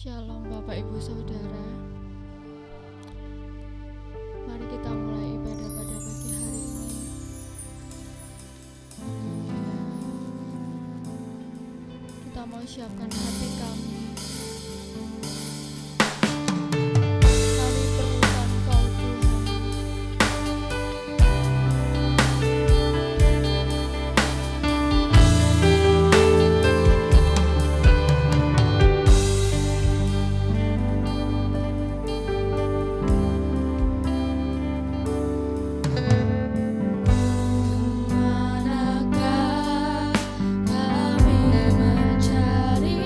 Shalom Bapak Ibu Saudara. Mari kita mulai ibadah pada pagi hari ini. Kita mau siapkan hati kami. Kami perlukan Kau Tuhan. Manakah kami mencari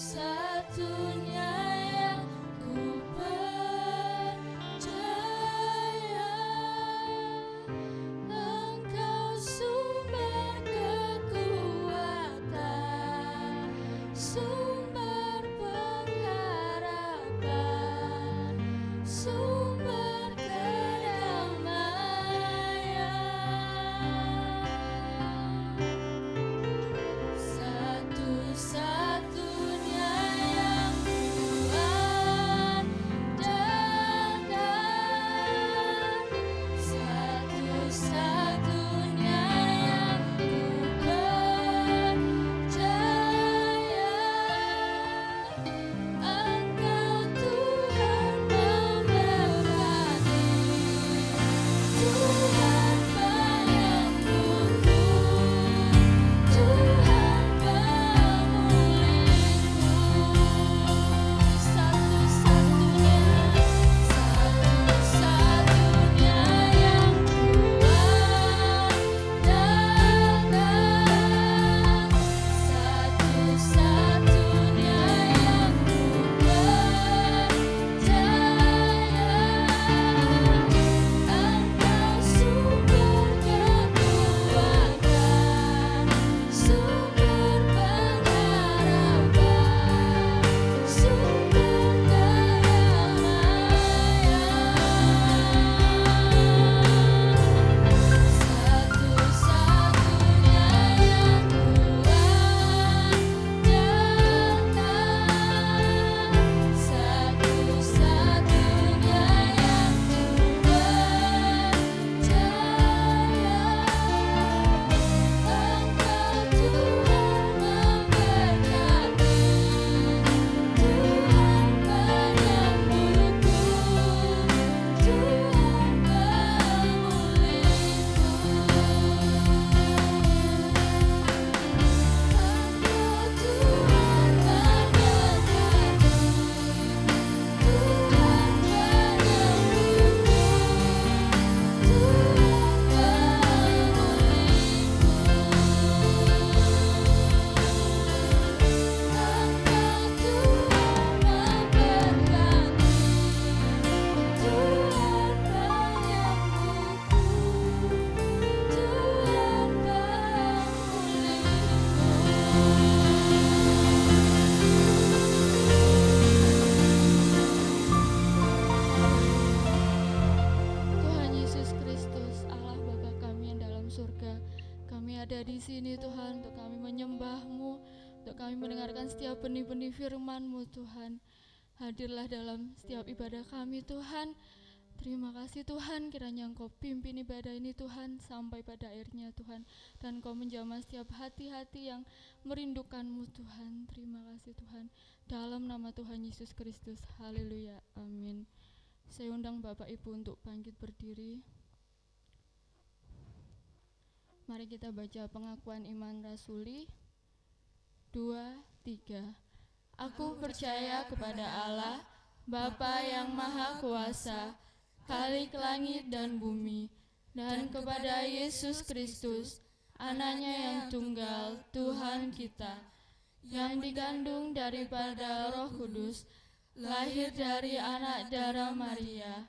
Satu-satunya yang ku percaya, Engkau sumber kekuatan, sumber pengharapan, sumber kedamaian. Satu-satunya yang ku andalkan, satu-satunya yang ku percaya, Engkau Tuhan memberkati, Tuhan penyembuhku, Tuhan pemulihku. Satu-satunya yang ku andalkan, satu-satunya yang ku percaya, Engkau sumber kekuatan, sumber pengharapan, sumber kedamaian. Satu-satunya yang ku andalkan, satu-satunya yang ku Tuhan Yesus Kristus, Allah Bapa kami yang dalam surga, kami ada di sini Tuhan untuk kami menyembah-Mu, untuk kami mendengarkan setiap benih-benih firman-Mu Tuhan. Hadirlah dalam setiap ibadah kami Tuhan. Terima kasih Tuhan, kiranya Engkau pimpin ibadah ini Tuhan sampai pada akhirnya Tuhan, dan Engkau menjamah setiap hati-hati yang merindukan-Mu Tuhan. Terima kasih Tuhan, dalam nama Tuhan Yesus Kristus. Haleluya, amin. Saya undang Bapak Ibu untuk bangkit berdiri. Mari kita baca pengakuan iman rasuli 2, 3. Aku percaya kepada Allah, Bapa yang Maha Kuasa, Khalik langit dan bumi, dan kepada Yesus Kristus, Anaknya yang tunggal, Tuhan kita, yang digandung daripada Roh Kudus, lahir dari anak darah Maria,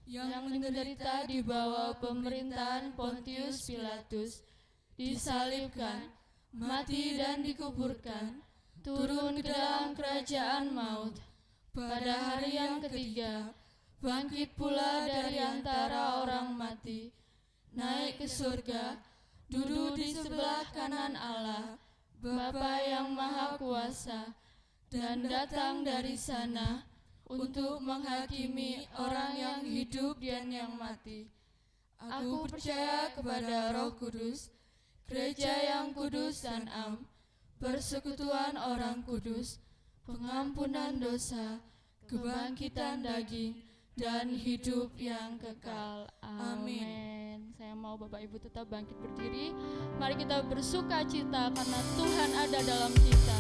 yang menderita di bawah pemerintahan Pontius Pilatus, disalibkan, mati dan dikuburkan, turun ke dalam kerajaan maut, pada hari yang ketiga, bangkit pula dari antara orang mati, naik ke surga, duduk di sebelah kanan Allah, Bapa yang Maha Kuasa, dan datang dari sana untuk menghakimi orang yang hidup dan yang mati. Aku percaya kepada Roh Kudus, gereja yang kudus dan am, persekutuan orang kudus, pengampunan dosa, kebangkitan daging, dan hidup yang kekal. Amin. Saya mau Bapak Ibu tetap bangkit berdiri. Mari kita bersuka cita karena Tuhan ada dalam kita.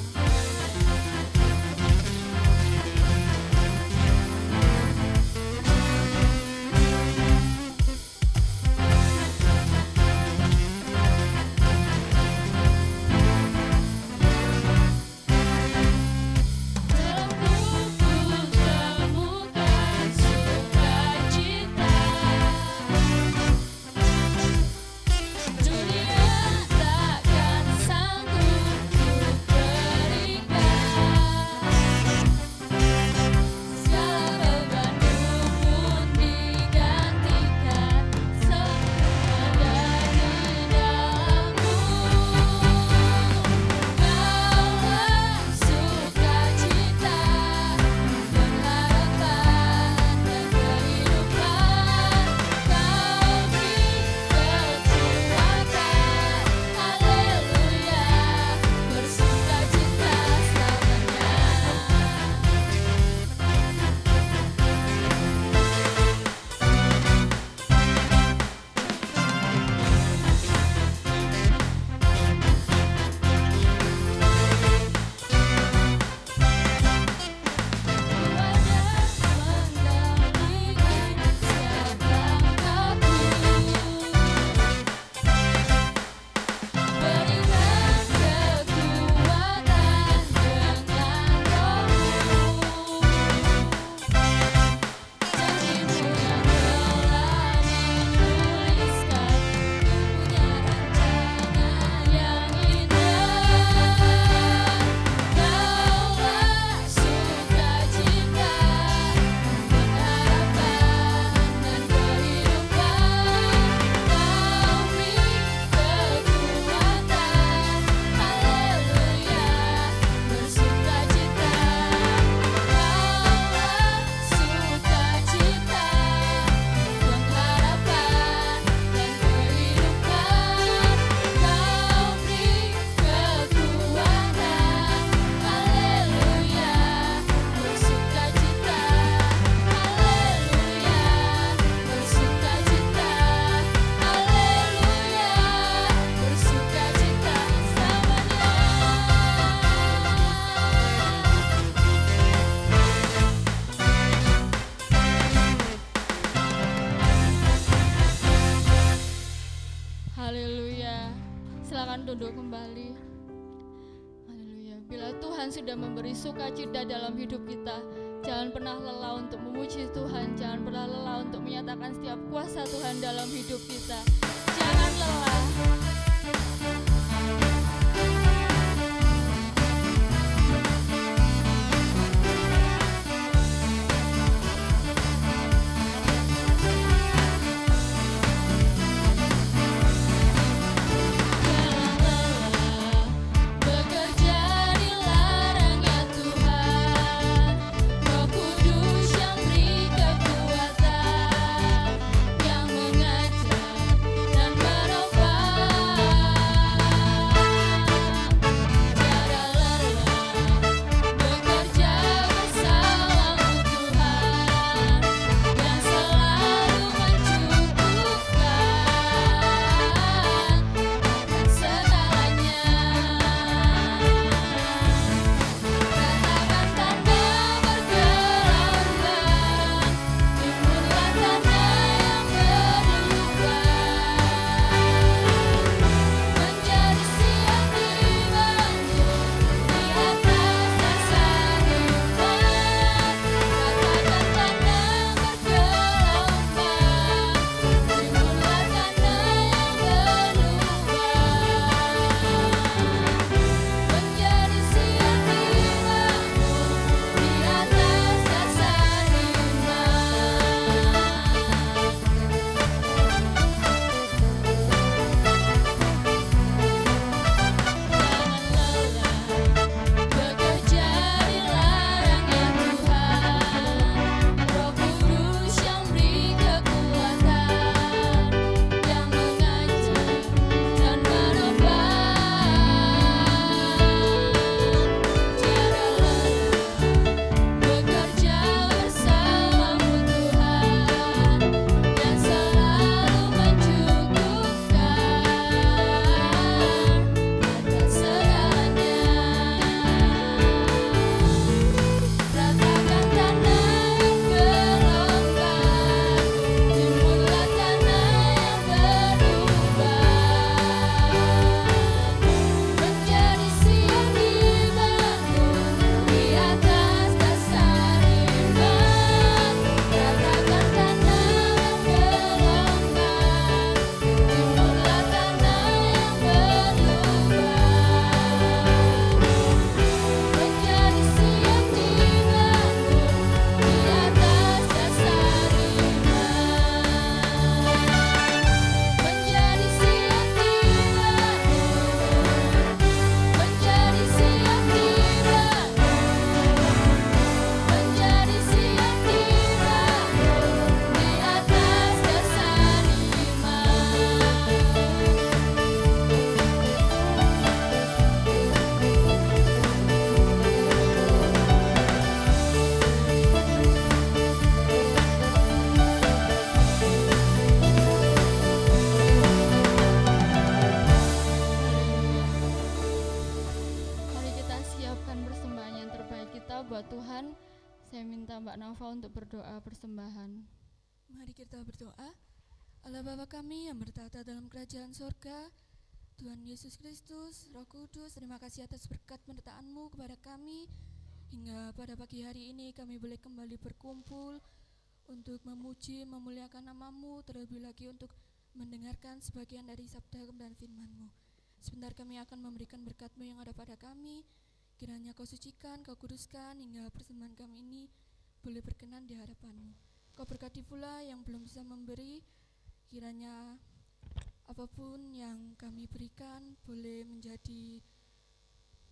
Tuhan sudah memberi sukacita dalam hidup kita. Jangan pernah lelah untuk memuji Tuhan. Jangan pernah lelah untuk menyatakan setiap kuasa Tuhan dalam hidup kita. Jangan lelah. Bekerja di ladangnya Tuhan, Roh Kudus yang beri kekuatan, yang mengajar dan buat Tuhan. Saya minta Mbak Nafa untuk berdoa persembahan. Mari kita berdoa. Allah Bapa kami yang bertata dalam kerajaan sorga, Tuhan Yesus Kristus, Roh Kudus, terima kasih atas berkat penyertaan-Mu kepada kami. Hingga pada pagi hari ini kami boleh kembali berkumpul untuk memuji, memuliakan nama-Mu, terlebih lagi untuk mendengarkan sebagian dari sabda dan firman-Mu. Sebentar kami akan memberikan berkat-Mu yang ada pada kami. Kiranya Kau sucikan, Kau kuduskan, hingga persembahan kami ini boleh berkenan di hadapan-Mu. Kau berkati pula yang belum bisa memberi, kiranya apapun yang kami berikan boleh menjadi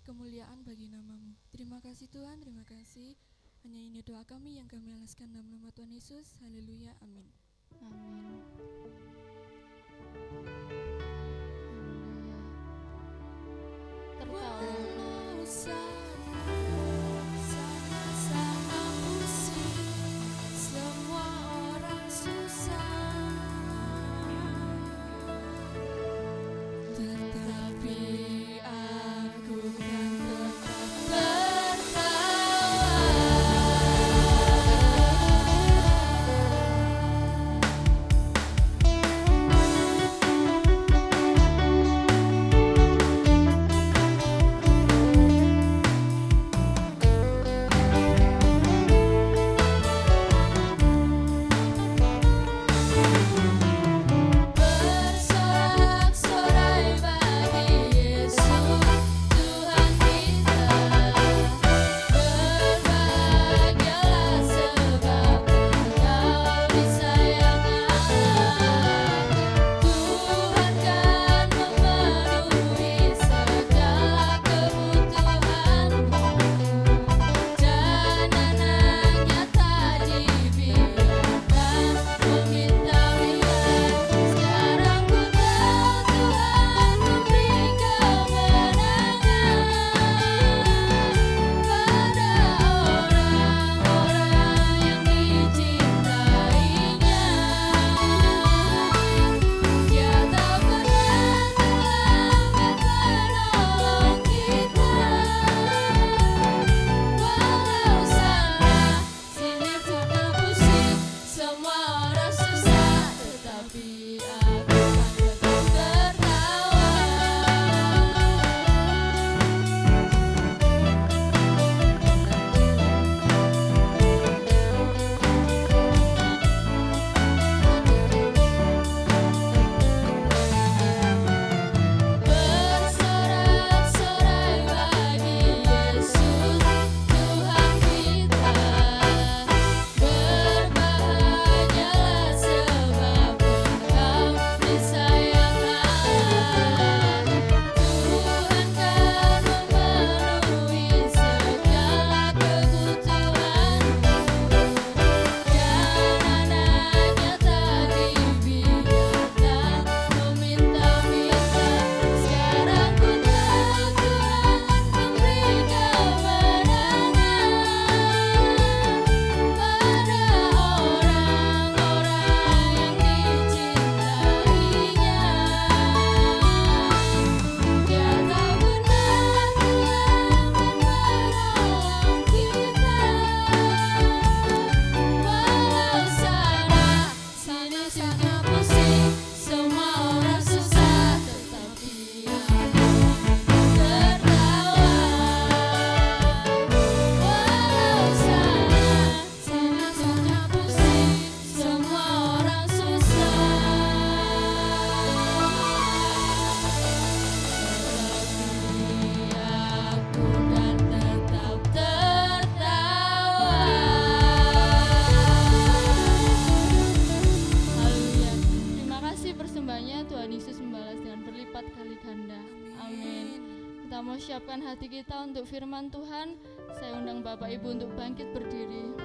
kemuliaan bagi nama-Mu. Terima kasih Tuhan, terima kasih. Hanya ini doa kami yang kami alaskan dalam nama Tuhan Yesus. Haleluya, amin. Amin. Tertawa. Sama-sama pusing, semua orang susah, tetapi aku kan tetap bertawa. hati kita untuk firman Tuhan. Saya undang Bapak Ibu untuk bangkit berdiri.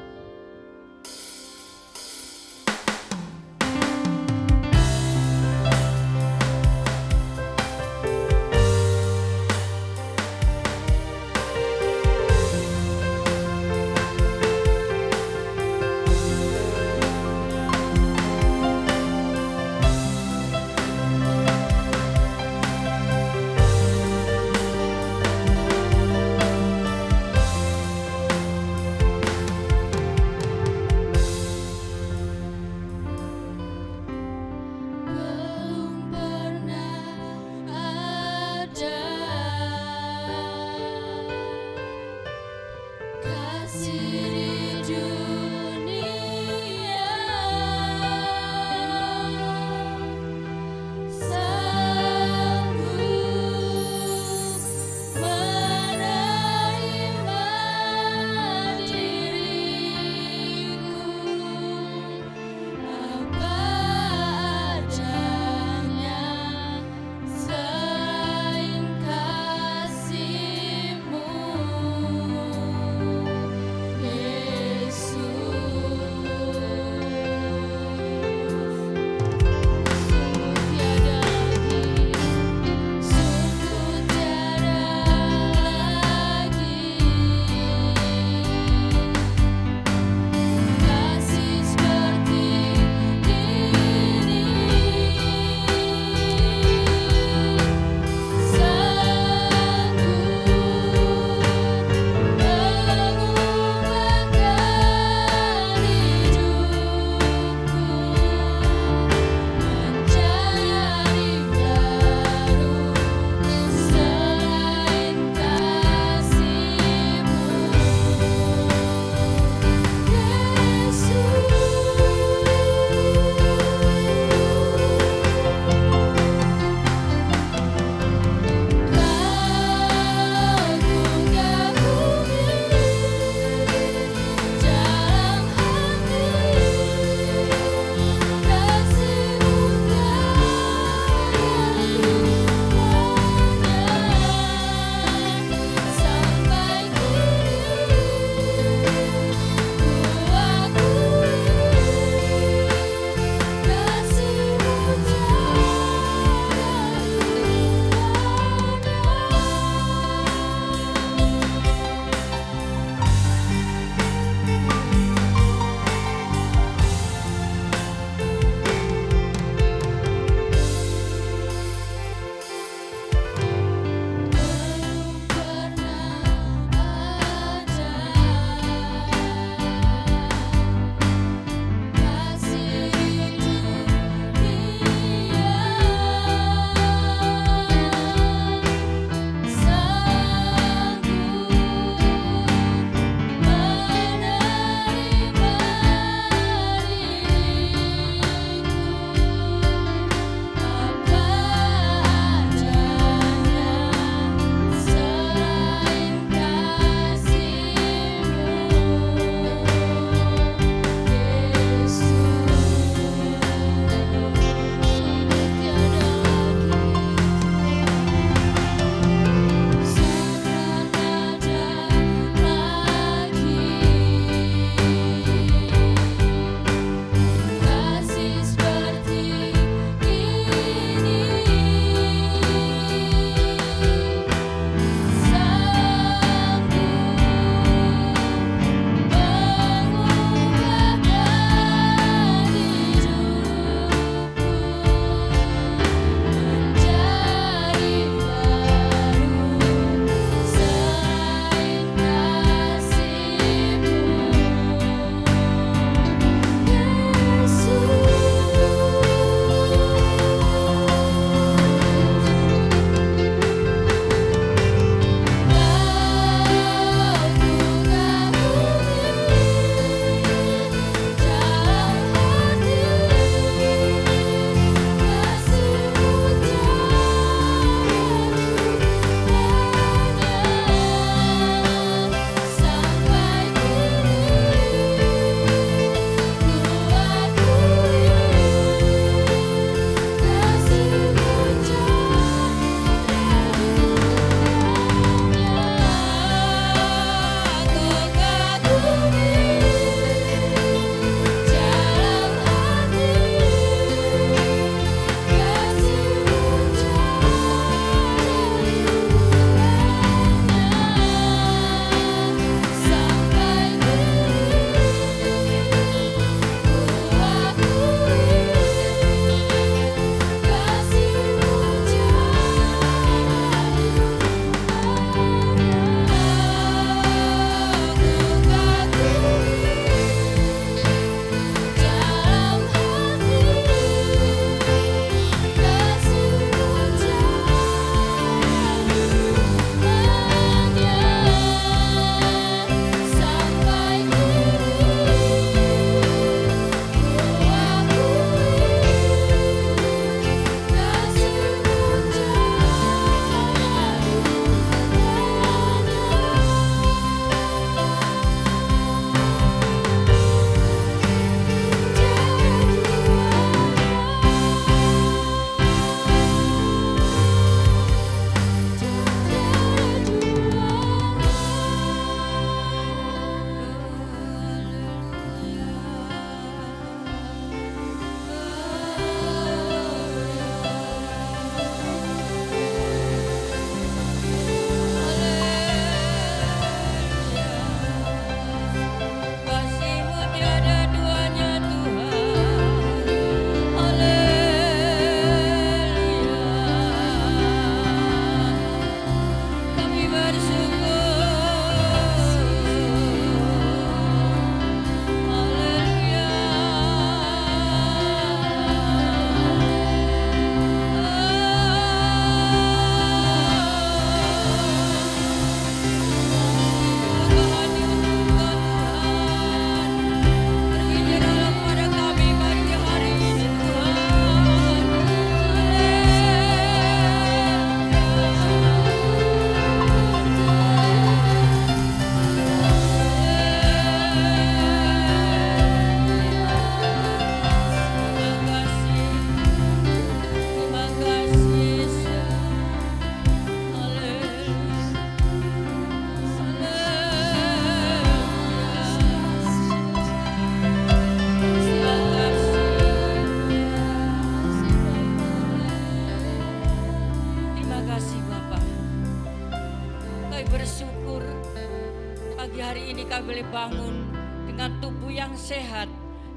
boleh bangun dengan tubuh yang sehat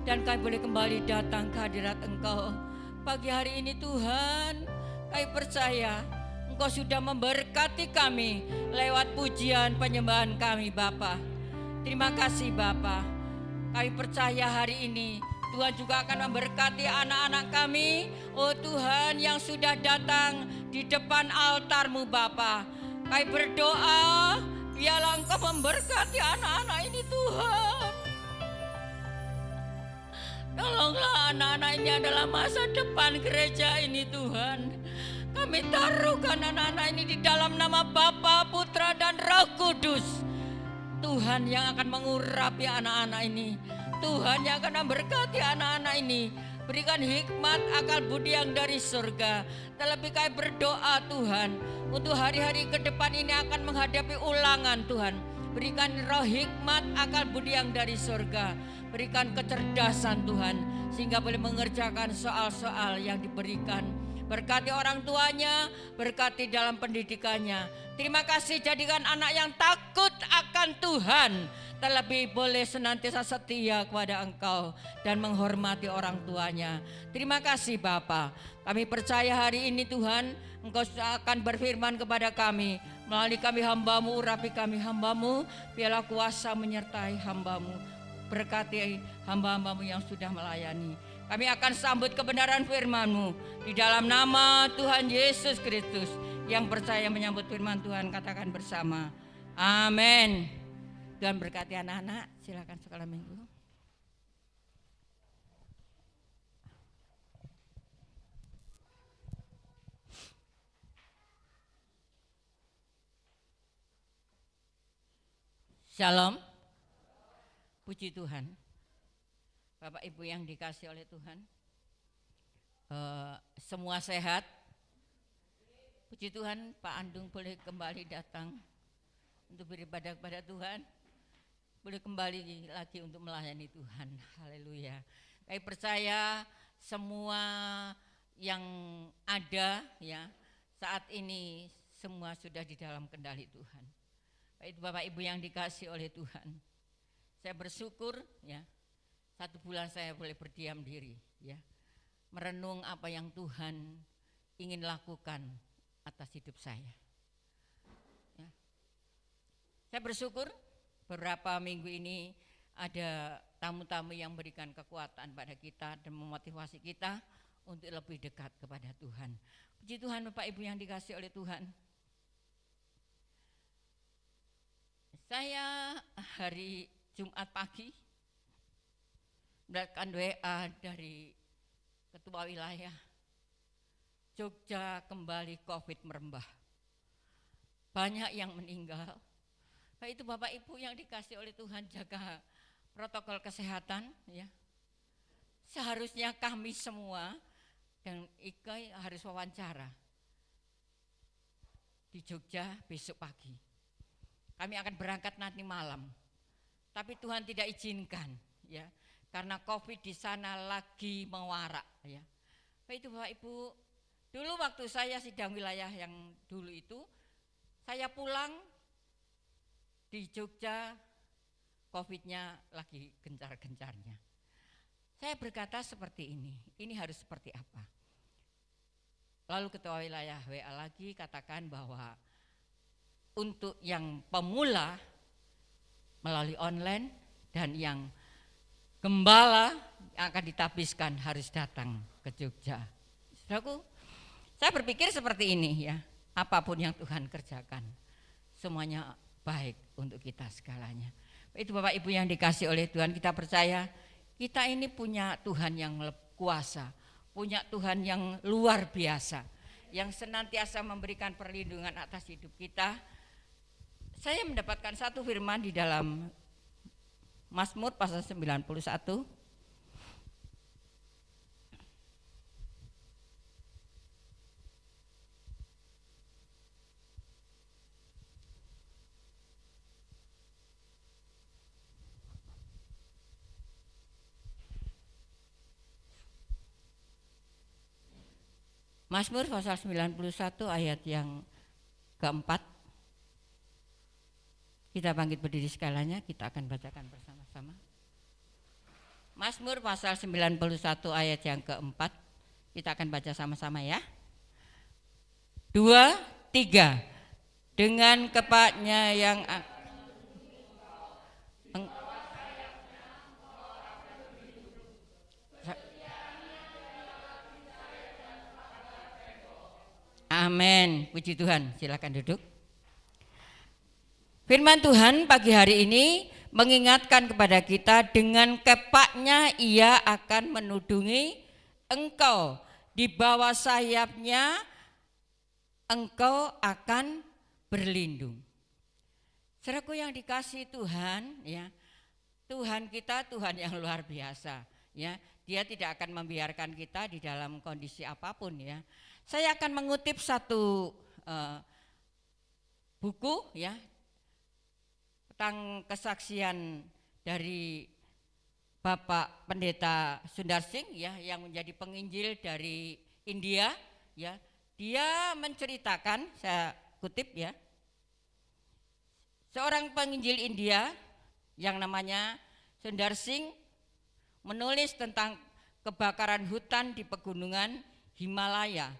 dan kami boleh kembali datang ke hadirat Engkau. Pagi hari ini Tuhan, kami percaya Engkau sudah memberkati kami lewat pujian penyembahan kami Bapa. Terima kasih Bapa. Kami percaya hari ini Tuhan juga akan memberkati anak-anak kami. Oh Tuhan yang sudah datang di depan altar-Mu Bapa. Kami berdoa biarlah Engkau memberkati anak-anak ini Tuhan. Tolonglah anak-anak ini adalah masa depan gereja ini Tuhan. Kami taruhkan anak-anak ini di dalam nama Bapa, Putra dan Roh Kudus. Tuhan yang akan mengurapi anak-anak ini. Tuhan yang akan memberkati anak-anak ini. Berikan hikmat akal budi yang dari surga. Terlebih kami berdoa Tuhan, untuk hari-hari ke depan ini akan menghadapi ulangan Tuhan. Berikan roh hikmat akal budi yang dari surga. Berikan kecerdasan Tuhan, sehingga boleh mengerjakan soal-soal yang diberikan. Berkati orang tuanya, berkati dalam pendidikannya. Terima kasih jadikan anak yang takut akan Tuhan. Terlebih boleh senantiasa setia kepada Engkau dan menghormati orang tuanya. Terima kasih Bapa. Kami percaya hari ini Tuhan, Engkau akan berfirman kepada kami. Melalui kami hamba-Mu, urapi kami hamba-Mu. Biarlah kuasa menyertai hamba-Mu. Berkati hamba-hamba-Mu yang sudah melayani. Kami akan sambut kebenaran firman-Mu. Di dalam nama Tuhan Yesus Kristus. Yang percaya menyambut firman Tuhan katakan bersama. Amin. Tuhan berkati anak-anak. Silakan sekolah minggu. Shalom. Puji Tuhan. Bapak Ibu yang dikasih oleh Tuhan, semua sehat. Puji Tuhan, Pak Andung boleh kembali datang untuk beribadah kepada Tuhan, boleh kembali lagi untuk melayani Tuhan. Haleluya. Kami percaya semua yang ada ya saat ini semua sudah di dalam kendali Tuhan. Baik Bapak Ibu yang dikasih oleh Tuhan, saya bersyukur ya 1 bulan saya boleh berdiam diri ya, merenung apa yang Tuhan ingin lakukan atas hidup saya. Ya. Saya bersyukur beberapa minggu ini ada tamu-tamu yang memberikan kekuatan pada kita dan memotivasi kita untuk lebih dekat kepada Tuhan. Puji Tuhan Bapak Ibu yang dikasih oleh Tuhan. Saya hari Jumat pagi mendapatkan WA dari Ketua Wilayah Jogja, kembali COVID merembah. Banyak yang meninggal. Baik itu Bapak Ibu yang dikasih oleh Tuhan, jaga protokol kesehatan ya. Seharusnya kami semua dan Ika harus wawancara di Jogja besok pagi. Kami akan berangkat nanti malam. Tapi Tuhan tidak izinkan ya, karena COVID di sana lagi mewarak ya. Baik itu Bapak Ibu, dulu waktu saya sidang wilayah yang dulu itu, saya pulang di Jogja, COVID-nya lagi gencar-gencarnya. Saya berkata seperti ini harus seperti apa? Lalu Ketua Wilayah WA lagi katakan bahwa untuk yang pemula melalui online dan yang gembala yang akan ditabiskan harus datang ke Jogja. Saudaraku, saya berpikir seperti ini ya, apapun yang Tuhan kerjakan, semuanya baik untuk kita segalanya. Itu Bapak Ibu yang dikasih oleh Tuhan, kita percaya kita ini punya Tuhan yang kuasa, punya Tuhan yang luar biasa, yang senantiasa memberikan perlindungan atas hidup kita. Saya mendapatkan satu firman di dalam Mazmur pasal 91. Mazmur pasal 91 ayat yang keempat. Kita bangkit berdiri segalanya, kita akan bacakan bersama-sama. Mazmur pasal 91 ayat yang keempat. Kita akan baca sama-sama ya. 2, 3. Dengan kepaknya yang Amin. Puji Tuhan. Silakan duduk. Firman Tuhan pagi hari ini mengingatkan kepada kita, dengan kepaknya ia akan menudungi engkau, di bawah sayapnya engkau akan berlindung. Saudaraku yang dikasihi Tuhan, ya, Tuhan kita Tuhan yang luar biasa, ya. Dia tidak akan membiarkan kita di dalam kondisi apapun, ya. Saya akan mengutip satu buku, ya, tentang kesaksian dari Bapak Pendeta Sundar Singh, ya, yang menjadi penginjil dari India, ya. Dia menceritakan, saya kutip ya, seorang penginjil India yang namanya Sundar Singh menulis tentang kebakaran hutan di pegunungan Himalaya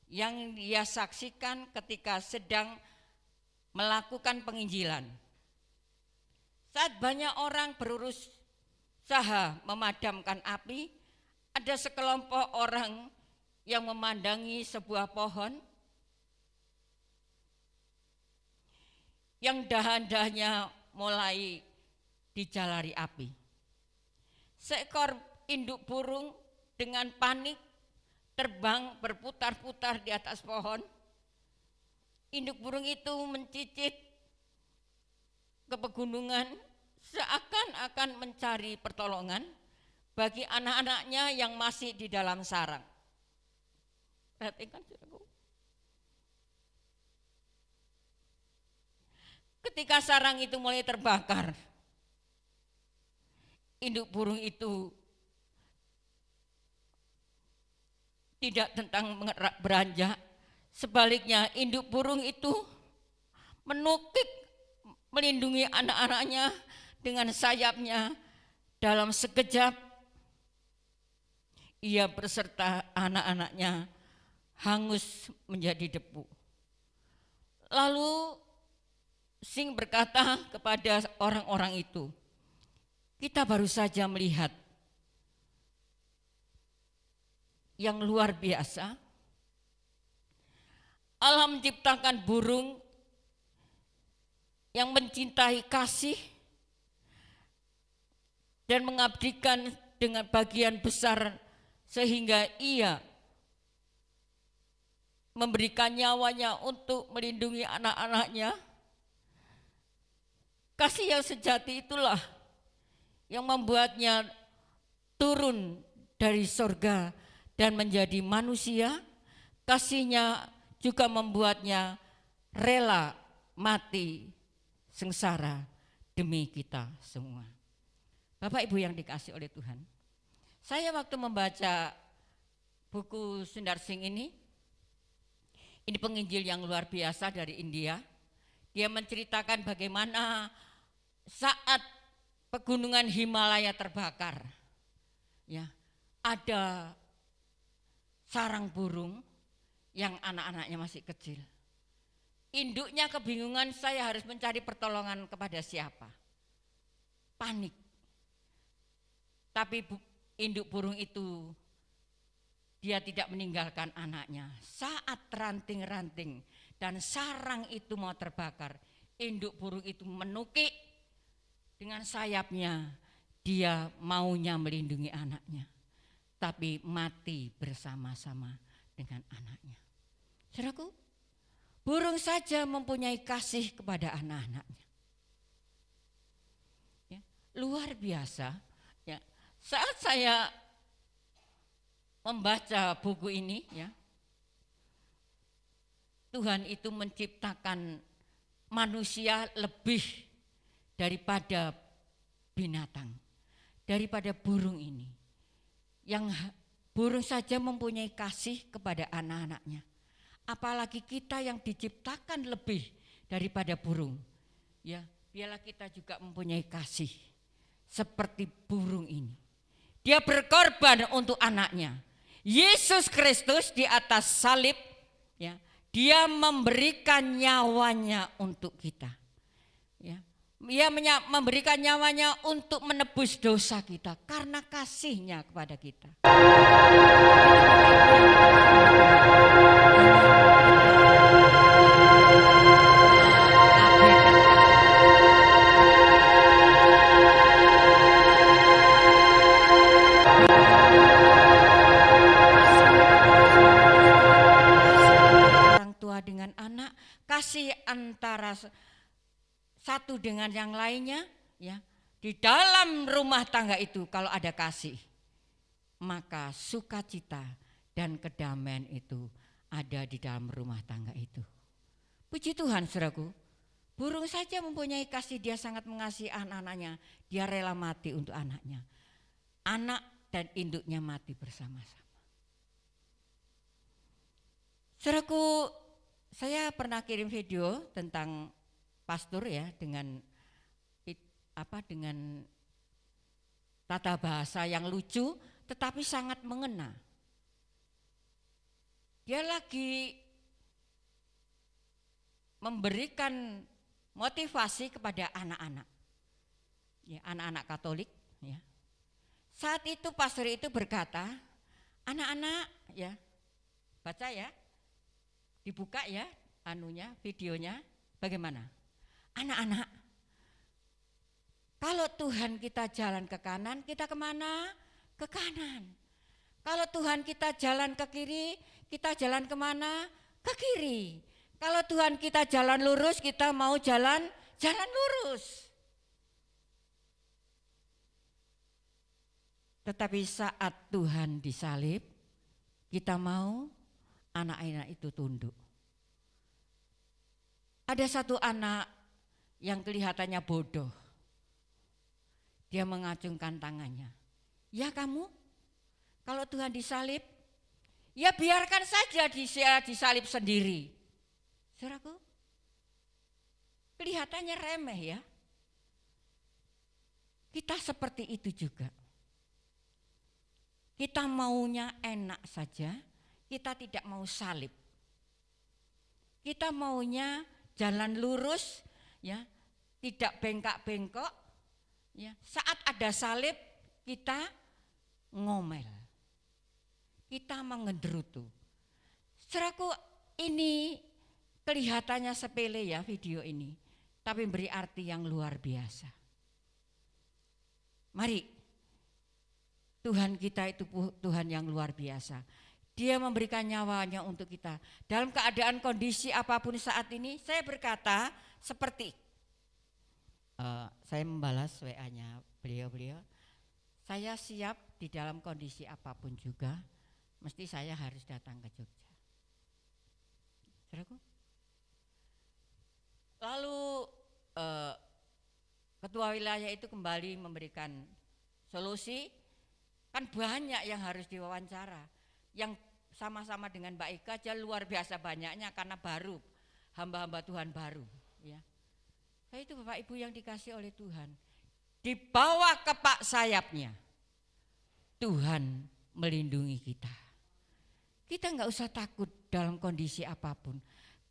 yang dia saksikan ketika sedang melakukan penginjilan. Saat banyak orang berusaha memadamkan api, ada sekelompok orang yang memandangi sebuah pohon yang dahan-dahannya mulai dijalari api. Seekor induk burung dengan panik terbang berputar-putar di atas pohon. Induk burung itu mencicit ke pegunungan seakan-akan mencari pertolongan bagi anak-anaknya yang masih di dalam sarang. Perhatikan, saudaraku. Ketika sarang itu mulai terbakar, induk burung itu tidak tentang beranjak, sebaliknya induk burung itu menukik melindungi anak-anaknya dengan sayapnya. Dalam sekejap ia beserta anak-anaknya hangus menjadi debu. Lalu Singh berkata kepada orang-orang itu, kita baru saja melihat yang luar biasa. Allah menciptakan burung yang mencintai kasih dan mengabdikan dengan bagian besar sehingga ia memberikan nyawanya untuk melindungi anak-anaknya. Kasih yang sejati itulah yang membuatnya turun dari surga dan menjadi manusia. Kasihnya juga membuatnya rela mati sengsara demi kita semua. Bapak Ibu yang dikasihi oleh Tuhan, saya waktu membaca buku Sundar Singh ini penginjil yang luar biasa dari India. Dia menceritakan bagaimana saat pegunungan Himalaya terbakar, ya, ada sarang burung yang anak-anaknya masih kecil. Induknya kebingungan, saya harus mencari pertolongan kepada siapa. Panik. Tapi induk burung itu dia tidak meninggalkan anaknya. Saat ranting-ranting dan sarang itu mau terbakar, induk burung itu menukik dengan sayapnya. Dia maunya melindungi anaknya, tapi mati bersama-sama dengan anaknya. Saudaraku, burung saja mempunyai kasih kepada anak-anaknya. Ya, luar biasa. Ya, saat saya membaca buku ini, ya, Tuhan itu menciptakan manusia lebih daripada binatang, daripada burung ini. Yang burung saja mempunyai kasih kepada anak-anaknya. Apalagi kita yang diciptakan lebih daripada burung. Ya, biarlah kita juga mempunyai kasih seperti burung ini. Dia berkorban untuk anaknya. Yesus Kristus di atas salib, ya, dia memberikan nyawanya untuk kita. Ya, dia memberikan nyawanya untuk menebus dosa kita karena kasihnya kepada kita. Orang tua dengan anak, kasih antara satu dengan yang lainnya, ya. Di dalam rumah tangga itu kalau ada kasih, maka sukacita dan kedamaian itu ada di dalam rumah tangga itu. Puji Tuhan, saudaraku. Burung saja mempunyai kasih, dia sangat mengasihi anak-anaknya. Dia rela mati untuk anaknya. Anak dan induknya mati bersama-sama. Saudaraku, saya pernah kirim video tentang pastor ya dengan tata bahasa yang lucu tetapi sangat mengena. Dia lagi memberikan motivasi kepada anak-anak, ya, anak-anak Katolik. Ya. Saat itu pastor itu berkata, anak-anak, ya, baca ya, dibuka ya, videonya, bagaimana? Anak-anak, kalau Tuhan kita jalan ke kanan, kita kemana? Ke kanan. Kalau Tuhan kita jalan ke kiri, kita jalan kemana? Ke kiri. Kalau Tuhan kita jalan lurus, kita mau jalan lurus. Tetapi saat Tuhan disalib, kita mau anak-anak itu tunduk. Ada satu anak yang kelihatannya bodoh. Dia mengacungkan tangannya. Ya kamu, kalau Tuhan disalib, ya biarkan saja dia disalib sendiri. Saudaraku, kelihatannya remeh ya. Kita seperti itu juga. Kita maunya enak saja, kita tidak mau salib. Kita maunya jalan lurus, ya, tidak bengkak-bengkok. Ya. Saat ada salib, kita ngomel, kita mengenderutu. Saudaraku, ini kelihatannya sepele ya video ini, tapi beri arti yang luar biasa. Mari, Tuhan kita itu Tuhan yang luar biasa. Dia memberikan nyawanya untuk kita. Dalam keadaan kondisi apapun saat ini, saya berkata seperti, saya membalas WA-nya beliau-beliau, saya siap di dalam kondisi apapun juga, mesti saya harus datang ke Jogja. Saudaraku? Lalu ketua wilayah itu kembali memberikan solusi, kan banyak yang harus diwawancara, yang sama-sama dengan Mbak Ika aja luar biasa banyaknya karena baru, hamba-hamba Tuhan baru. Ya. Nah, itu Bapak Ibu yang dikasih oleh Tuhan, di bawah kepak sayapnya Tuhan melindungi kita. Kita enggak usah takut dalam kondisi apapun,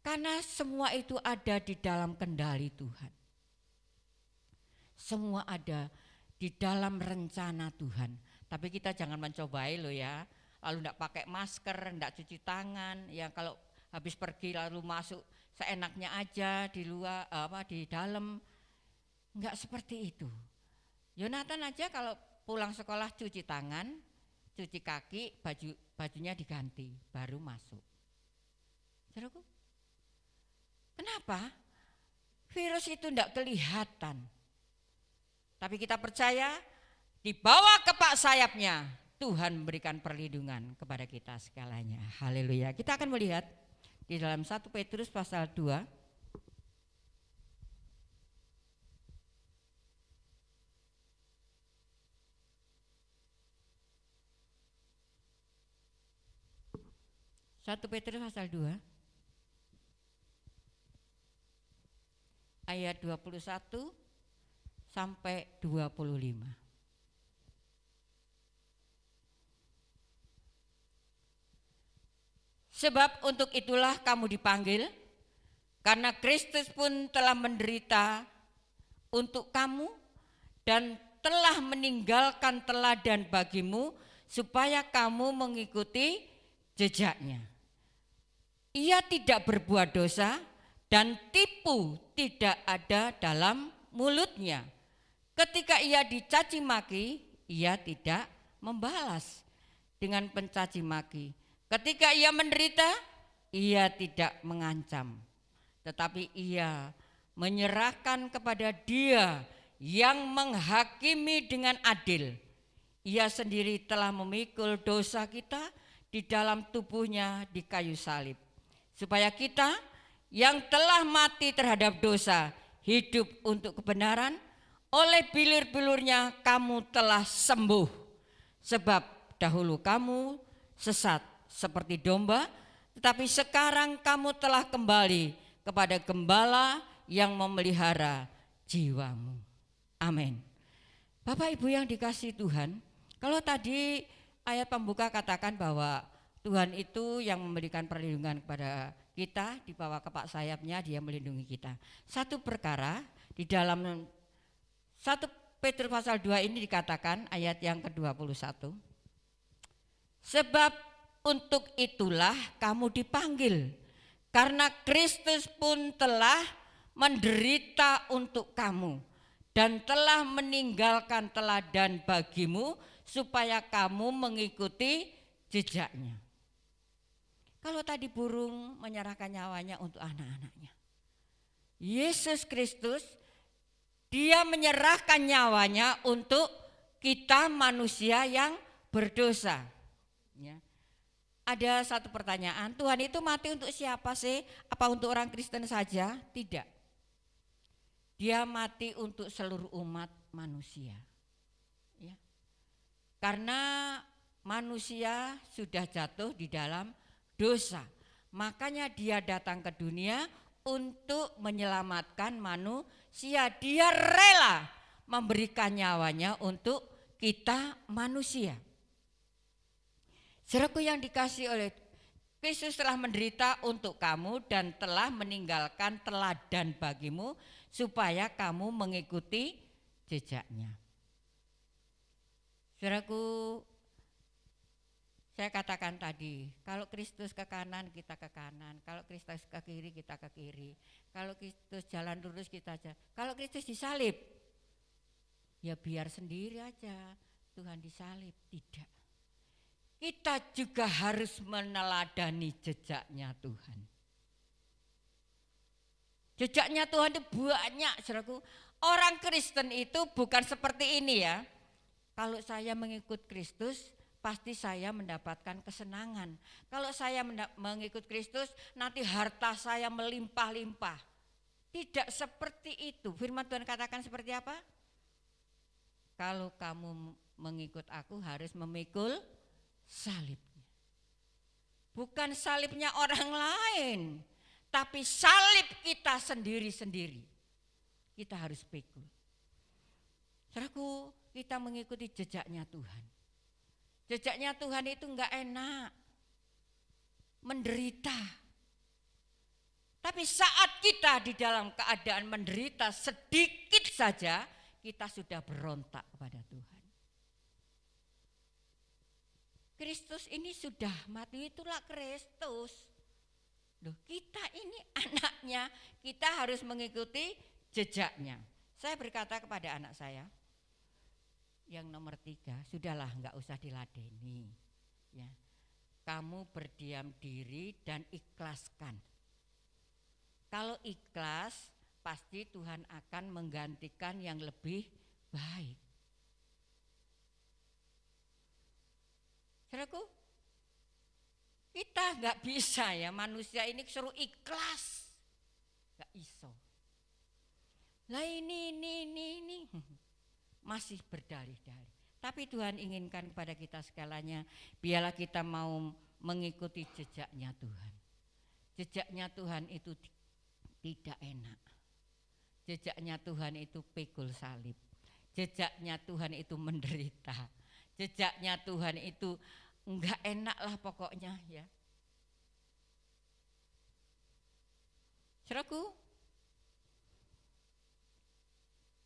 karena semua itu ada di dalam kendali Tuhan. Semua ada di dalam rencana Tuhan. Tapi kita jangan mencobai loh ya. Lalu enggak pakai masker, enggak cuci tangan. Ya kalau habis pergi lalu masuk seenaknya aja di luar di dalam. Enggak seperti itu. Yonatan aja kalau pulang sekolah cuci tangan, cuci kaki, bajunya diganti, baru masuk. Saudaraku, kenapa? Virus itu tidak kelihatan. Tapi kita percaya di bawah kepak sayapnya Tuhan memberikan perlindungan kepada kita segalanya. Haleluya. Kita akan melihat di dalam 1 Petrus pasal 2. Satu Petrus pasal 2 ayat 21 sampai 25. Sebab untuk itulah kamu dipanggil, karena Kristus pun telah menderita untuk kamu dan telah meninggalkan teladan bagimu supaya kamu mengikuti jejaknya. Ia tidak berbuat dosa dan tipu tidak ada dalam mulutnya. Ketika ia dicaci maki, ia tidak membalas dengan pencaci maki. Ketika ia menderita, ia tidak mengancam, tetapi ia menyerahkan kepada Dia yang menghakimi dengan adil. Ia sendiri telah memikul dosa kita di dalam tubuhnya di kayu salib, supaya kita yang telah mati terhadap dosa hidup untuk kebenaran. Oleh bilir-bilurnya kamu telah sembuh, sebab dahulu kamu sesat seperti domba, tetapi sekarang kamu telah kembali kepada Gembala yang memelihara jiwamu. Amin. Bapak Ibu yang dikasihi Tuhan, kalau tadi ayat pembuka katakan bahwa Tuhan itu yang memberikan perlindungan kepada kita, di bawah kepak sayapnya Dia melindungi kita. Satu perkara di dalam 1 Petrus pasal 2 ini dikatakan ayat yang ke-21. Sebab untuk itulah kamu dipanggil, karena Kristus pun telah menderita untuk kamu dan telah meninggalkan teladan bagimu supaya kamu mengikuti jejaknya. Kalau tadi burung menyerahkan nyawanya untuk anak-anaknya, Yesus Kristus Dia menyerahkan nyawanya untuk kita manusia yang berdosa. Ya. Ada satu pertanyaan, Tuhan itu mati untuk siapa sih? Apa untuk orang Kristen saja? Tidak. Dia mati untuk seluruh umat manusia. Ya. Karena manusia sudah jatuh di dalam dosa. Makanya Dia datang ke dunia untuk menyelamatkan manusia. Dia rela memberikan nyawanya untuk kita manusia. Saudaraku yang dikasihi oleh Kristus telah menderita untuk kamu dan telah meninggalkan teladan bagimu supaya kamu mengikuti jejaknya. Saudaraku, saya katakan tadi, kalau Kristus ke kanan kita ke kanan, kalau Kristus ke kiri kita ke kiri, kalau Kristus jalan lurus kita jalan. Kalau Kristus disalib, ya biar sendiri aja Tuhan disalib, tidak. Kita juga harus meneladani jejaknya Tuhan. Jejaknya Tuhan itu banyak, saudaraku. Orang Kristen itu bukan seperti ini ya. Kalau saya mengikut Kristus, pasti saya mendapatkan kesenangan. Kalau saya mengikut Kristus, nanti harta saya melimpah-limpah. Tidak seperti itu. Firman Tuhan katakan seperti apa? Kalau kamu mengikut aku harus memikul salibnya. Bukan salibnya orang lain, tapi salib kita sendiri-sendiri. Kita harus pikul. Saudaraku, kita mengikuti jejaknya Tuhan. Jejaknya Tuhan itu enggak enak, menderita. Tapi saat kita di dalam keadaan menderita sedikit saja, kita sudah berontak kepada Tuhan. Kristus ini sudah mati, itulah Kristus. Loh, kita ini anaknya, kita harus mengikuti jejaknya. Saya berkata kepada anak saya, yang nomor 3, sudahlah enggak usah diladeni. Ya. Kamu berdiam diri dan ikhlaskan. Kalau ikhlas, pasti Tuhan akan menggantikan yang lebih baik. Saudaraku, kita enggak bisa ya, manusia ini suruh ikhlas. Enggak iso. Lah ini masih berdalih-dalih. Tapi Tuhan inginkan kepada kita segalanya, biarlah kita mau mengikuti jejaknya Tuhan. Jejaknya Tuhan itu tidak enak. Jejaknya Tuhan itu pikul salib. Jejaknya Tuhan itu menderita. Jejaknya Tuhan itu enggak enak lah pokoknya ya. Saudaraku,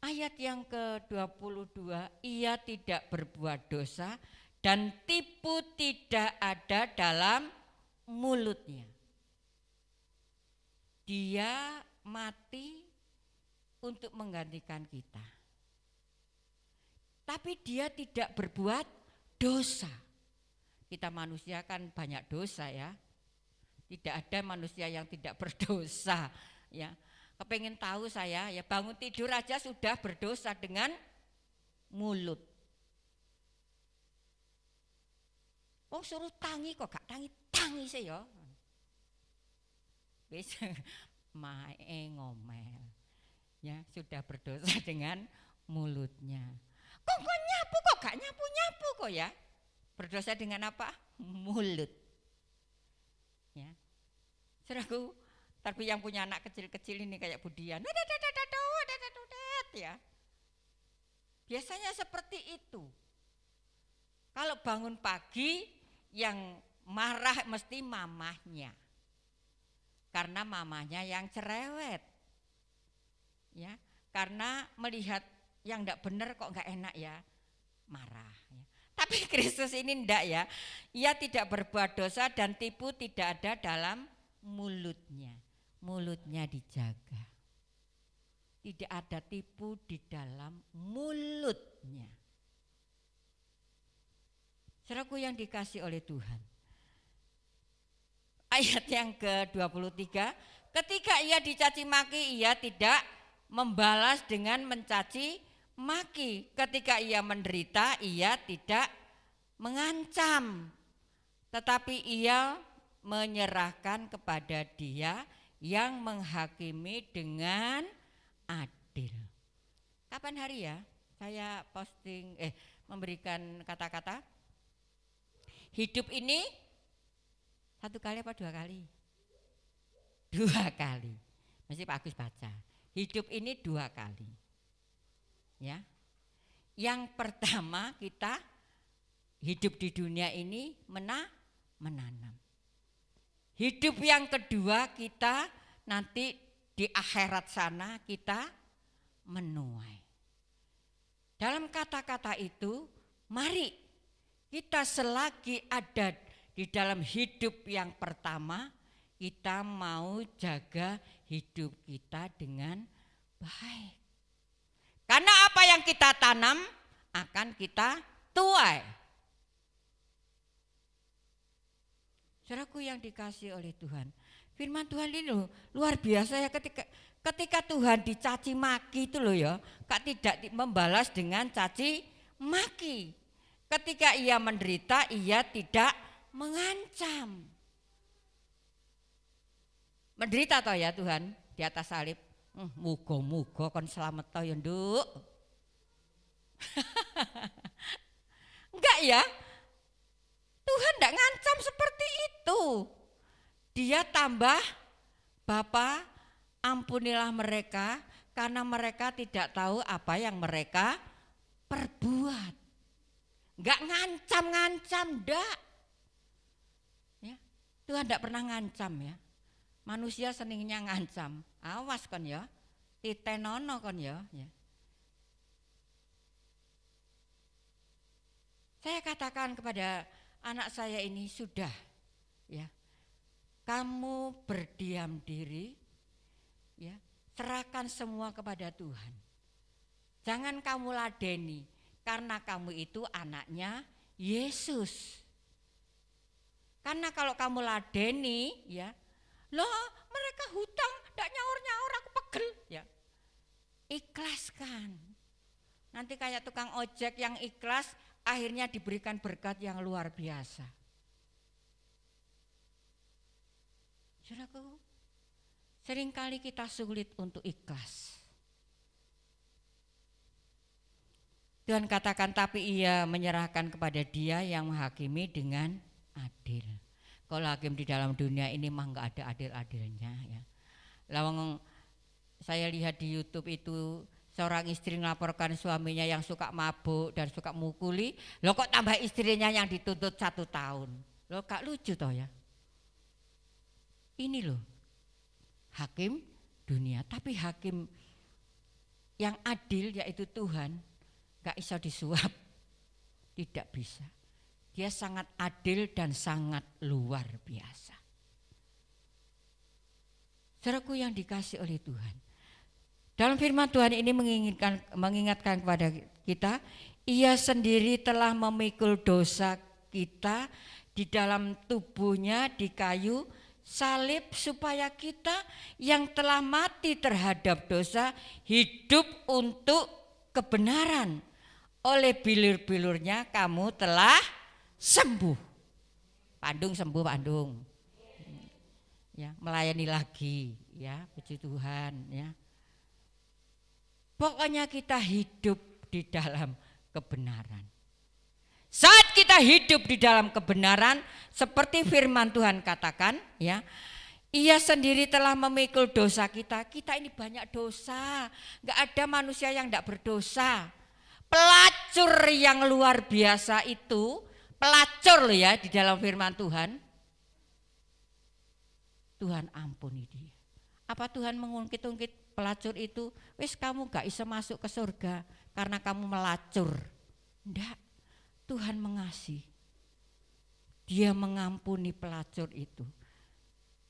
ayat yang ke-22, ia tidak berbuat dosa dan tipu tidak ada dalam mulutnya. Dia mati untuk menggantikan kita. Tapi dia tidak berbuat dosa. Kita manusia kan banyak dosa ya. Tidak ada manusia yang tidak berdosa ya. Kepengen tahu saya ya, bangun tidur aja sudah berdosa dengan mulut. Oh suruh tangi kok gak tangi sih ya. Wis mae ngomel. Ya, sudah berdosa dengan mulutnya. Kok nyapu kok gak nyapu kok ya? Berdosa dengan apa? Mulut. Ya. Saudaraku, tapi yang punya anak kecil-kecil ini kayak Budian. Ya. Biasanya seperti itu. Kalau bangun pagi yang marah mesti mamahnya. Karena mamahnya yang cerewet. Ya, karena melihat yang enggak benar kok enggak enak ya, marah ya. Tapi Kristus ini enggak ya. Ia tidak berbuat dosa dan tipu tidak ada dalam mulutnya. Mulutnya dijaga. Tidak ada tipu di dalam mulutnya. Saudaraku yang dikasih oleh Tuhan. Ayat yang ke-23, ketika ia dicaci maki, ia tidak membalas dengan mencaci maki. Ketika ia menderita, ia tidak mengancam, tetapi ia menyerahkan kepada Dia yang menghakimi dengan adil. Kapan hari ya saya posting memberikan kata-kata hidup ini 1 kali apa 2 kali? 2 kali. Mesti Pak Agus baca. Hidup ini 2 kali. Ya. Yang pertama kita hidup di dunia ini menanam. Hidup yang kedua kita nanti di akhirat sana kita menuai. Dalam kata-kata itu, mari kita selagi ada di dalam hidup yang pertama, kita mau jaga hidup kita dengan baik. Karena apa yang kita tanam akan kita tuai. Saudaraku yang dikasih oleh Tuhan, firman Tuhan ini loh, luar biasa ya, ketika Tuhan dicaci maki itu loh ya, tidak membalas dengan caci maki. Ketika ia menderita, ia tidak mengancam. Menderita toh ya Tuhan di atas salib. Muga-muga kon selamat toh ya Nduk. Enggak ya. Tuhan enggak ngancam seperti itu. Dia tambah, Bapa ampunilah mereka karena mereka tidak tahu apa yang mereka perbuat. Enggak ngancam-ngancam enggak. Ya. Tuhan enggak pernah ngancam ya. Manusia seningnya ngancam. Awas kon ya. Titenono kon ya. Saya katakan kepada anak saya ini sudah ya. Kamu berdiam diri ya, serahkan semua kepada Tuhan. Jangan kamu ladeni karena kamu itu anaknya Yesus. Karena kalau kamu ladeni ya, loh mereka hutang ndak nyaur-nyaur aku pegel ya. Ikhlaskan. Nanti kayak tukang ojek yang ikhlas akhirnya diberikan berkat yang luar biasa. Saudaraku, seringkali kita sulit untuk ikhlas. Tuhan katakan tapi ia menyerahkan kepada Dia yang menghakimi dengan adil. Kalau hakim di dalam dunia ini mah enggak ada adil-adilnya ya. Lawang saya lihat di YouTube itu seorang istri melaporkan suaminya yang suka mabuk dan suka mukuli, loh kok tambah istrinya yang dituntut 1 tahun. Loh gak lucu toh ya. Ini loh hakim dunia, tapi hakim yang adil yaitu Tuhan gak bisa disuap, tidak bisa. Dia sangat adil dan sangat luar biasa. Saudaraku yang dikasih oleh Tuhan, dalam firman Tuhan ini mengingatkan kepada kita, Ia sendiri telah memikul dosa kita di dalam tubuhnya di kayu salib supaya kita yang telah mati terhadap dosa hidup untuk kebenaran. Oleh bilur-bilurnya kamu telah sembuh. Pandung sembuh Pandung. Ya, melayani lagi ya, puji Tuhan ya. Pokoknya kita hidup di dalam kebenaran. Saat kita hidup di dalam kebenaran, seperti firman Tuhan katakan ya, Ia sendiri telah memikul dosa kita. Kita ini banyak dosa, gak ada manusia yang gak berdosa. Pelacur yang luar biasa itu, pelacur loh ya di dalam firman Tuhan. Tuhan ampuni dia. Apa Tuhan mengungkit-ungkit pelacur itu? Wis kamu gak bisa masuk ke surga karena kamu melacur. Enggak, Tuhan mengasihi. Dia mengampuni pelacur itu.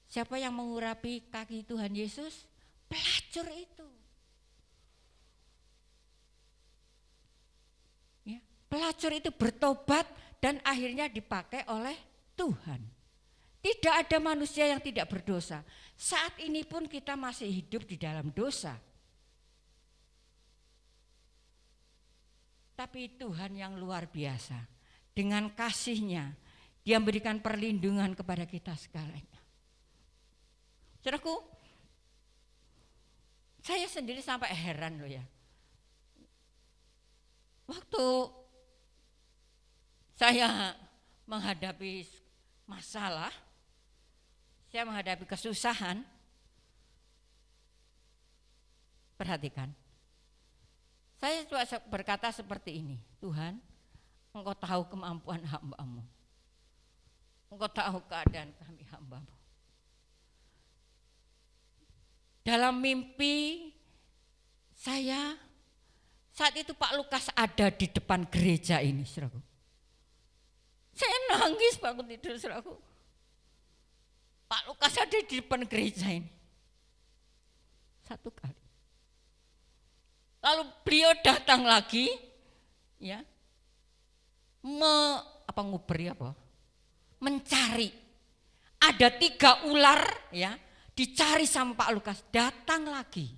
Siapa yang mengurapi kaki Tuhan Yesus? Pelacur itu. Ya, pelacur itu bertobat dan akhirnya dipakai oleh Tuhan. Tidak ada manusia yang tidak berdosa. Saat ini pun kita masih hidup di dalam dosa. Tapi Tuhan yang luar biasa, dengan kasih-Nya, Dia memberikan perlindungan kepada kita sekalian. Saudaraku, saya sendiri sampai heran loh ya. Waktu saya menghadapi masalah, saya menghadapi kesusahan, perhatikan. Saya cuma berkata seperti ini, Tuhan, Engkau tahu kemampuan hamba-Mu. Engkau tahu keadaan kami hamba-Mu. Dalam mimpi saya, saat itu Pak Lukas ada di depan gereja ini, saudaraku. Saya nangis bangun tidur, saudaraku. Pak Lukas ada di depan gereja ini. 1 kali. Lalu beliau datang lagi, ya, mencari. Ada 3 ular, ya, dicari sama Pak Lukas. Datang lagi.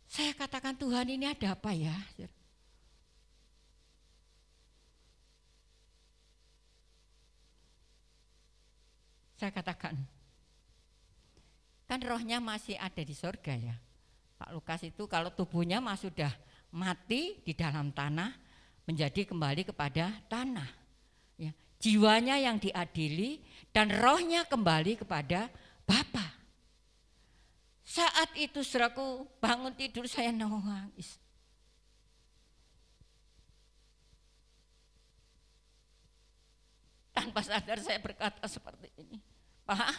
Saya katakan Tuhan ini ada apa ya? Saya katakan, kan rohnya masih ada di surga ya. Pak Lukas itu kalau tubuhnya sudah mati di dalam tanah, menjadi kembali kepada tanah. Ya, jiwanya yang diadili dan rohnya kembali kepada Bapa. Saat itu saudaraku bangun tidur saya nangis. Tanpa sadar saya berkata seperti ini, Pak,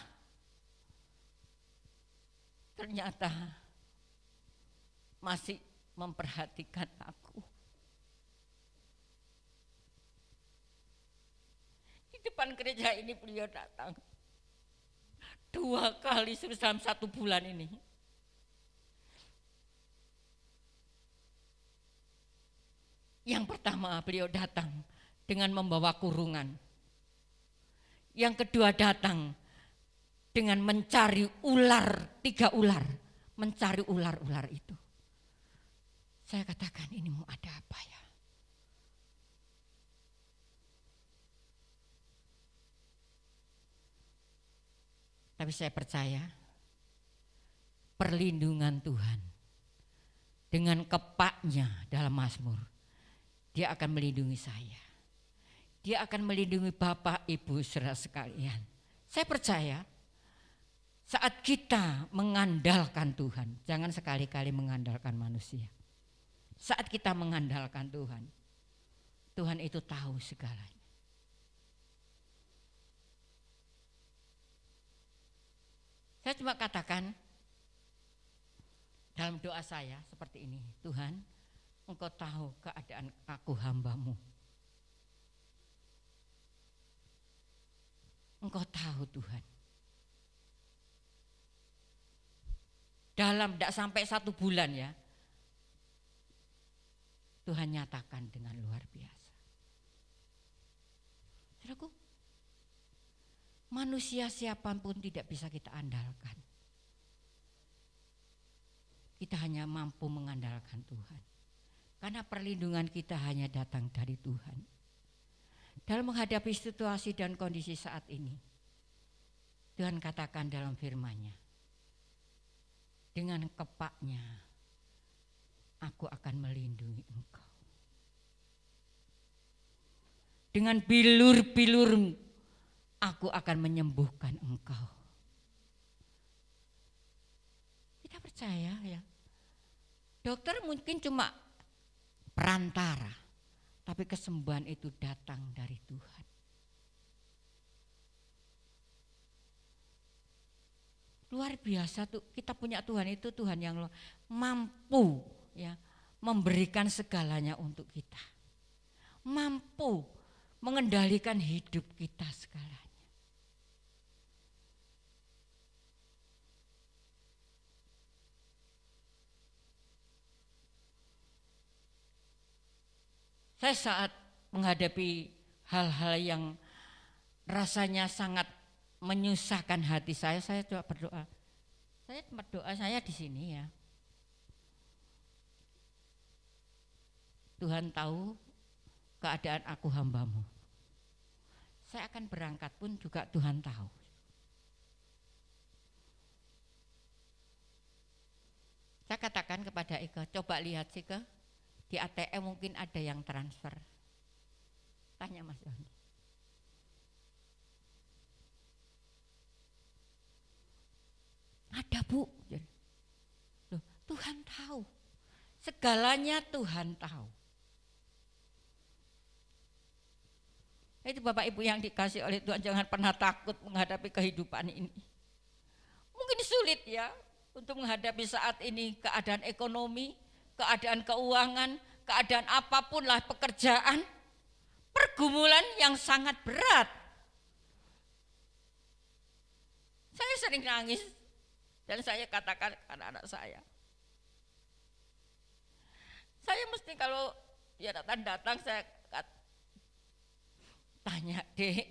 ternyata masih memperhatikan aku. Di depan gereja ini beliau datang 2 kali dalam 1 bulan ini. Yang pertama beliau datang dengan membawa kurungan. Yang kedua datang dengan mencari ular, 3 ular, mencari ular-ular itu. Saya katakan ini mau ada apa ya? Tapi saya percaya perlindungan Tuhan dengan kepaknya dalam Mazmur, Dia akan melindungi saya. Dia akan melindungi Bapak, Ibu, saudara sekalian. Saya percaya Saat kita mengandalkan Tuhan, jangan sekali-kali mengandalkan manusia. Saat kita mengandalkan Tuhan, Tuhan itu tahu segalanya. Saya cuma katakan dalam doa saya seperti ini, Tuhan, Engkau tahu keadaan aku hamba-Mu. Engkau tahu Tuhan. Dalam tidak sampai 1 bulan ya, Tuhan nyatakan dengan luar biasa. Saudaraku, manusia siapapun tidak bisa kita andalkan. Kita hanya mampu mengandalkan Tuhan. Karena perlindungan kita hanya datang dari Tuhan. Dalam menghadapi situasi dan kondisi saat ini, Tuhan katakan dalam firman-Nya, dengan kepaknya aku akan melindungi engkau. Dengan bilur-bilur aku akan menyembuhkan engkau. Kita percaya ya. Dokter mungkin cuma perantara, tapi kesembuhan itu datang dari Tuhan. Luar biasa tuh, kita punya Tuhan itu Tuhan yang mampu ya memberikan segalanya untuk kita. Mampu mengendalikan hidup kita segalanya. Saya saat menghadapi hal-hal yang rasanya sangat menyusahkan hati saya coba berdoa. Saya tempat doa saya di sini ya. Tuhan tahu keadaan aku hamba-Mu. Saya akan berangkat pun juga Tuhan tahu. Saya katakan kepada Ika, coba lihat sih ke di ATM mungkin ada yang transfer. Tanya Mas Doni. Ada Bu. Loh, Tuhan tahu. Segalanya Tuhan tahu. Itu Bapak Ibu yang dikasih oleh Tuhan, jangan pernah takut menghadapi kehidupan ini. Mungkin sulit ya untuk menghadapi saat ini keadaan ekonomi, keadaan keuangan, keadaan apapun lah, pekerjaan, pergumulan yang sangat berat. Saya sering nangis dan saya katakan kepada anak saya mesti kalau dia datang saya tanya, Dek,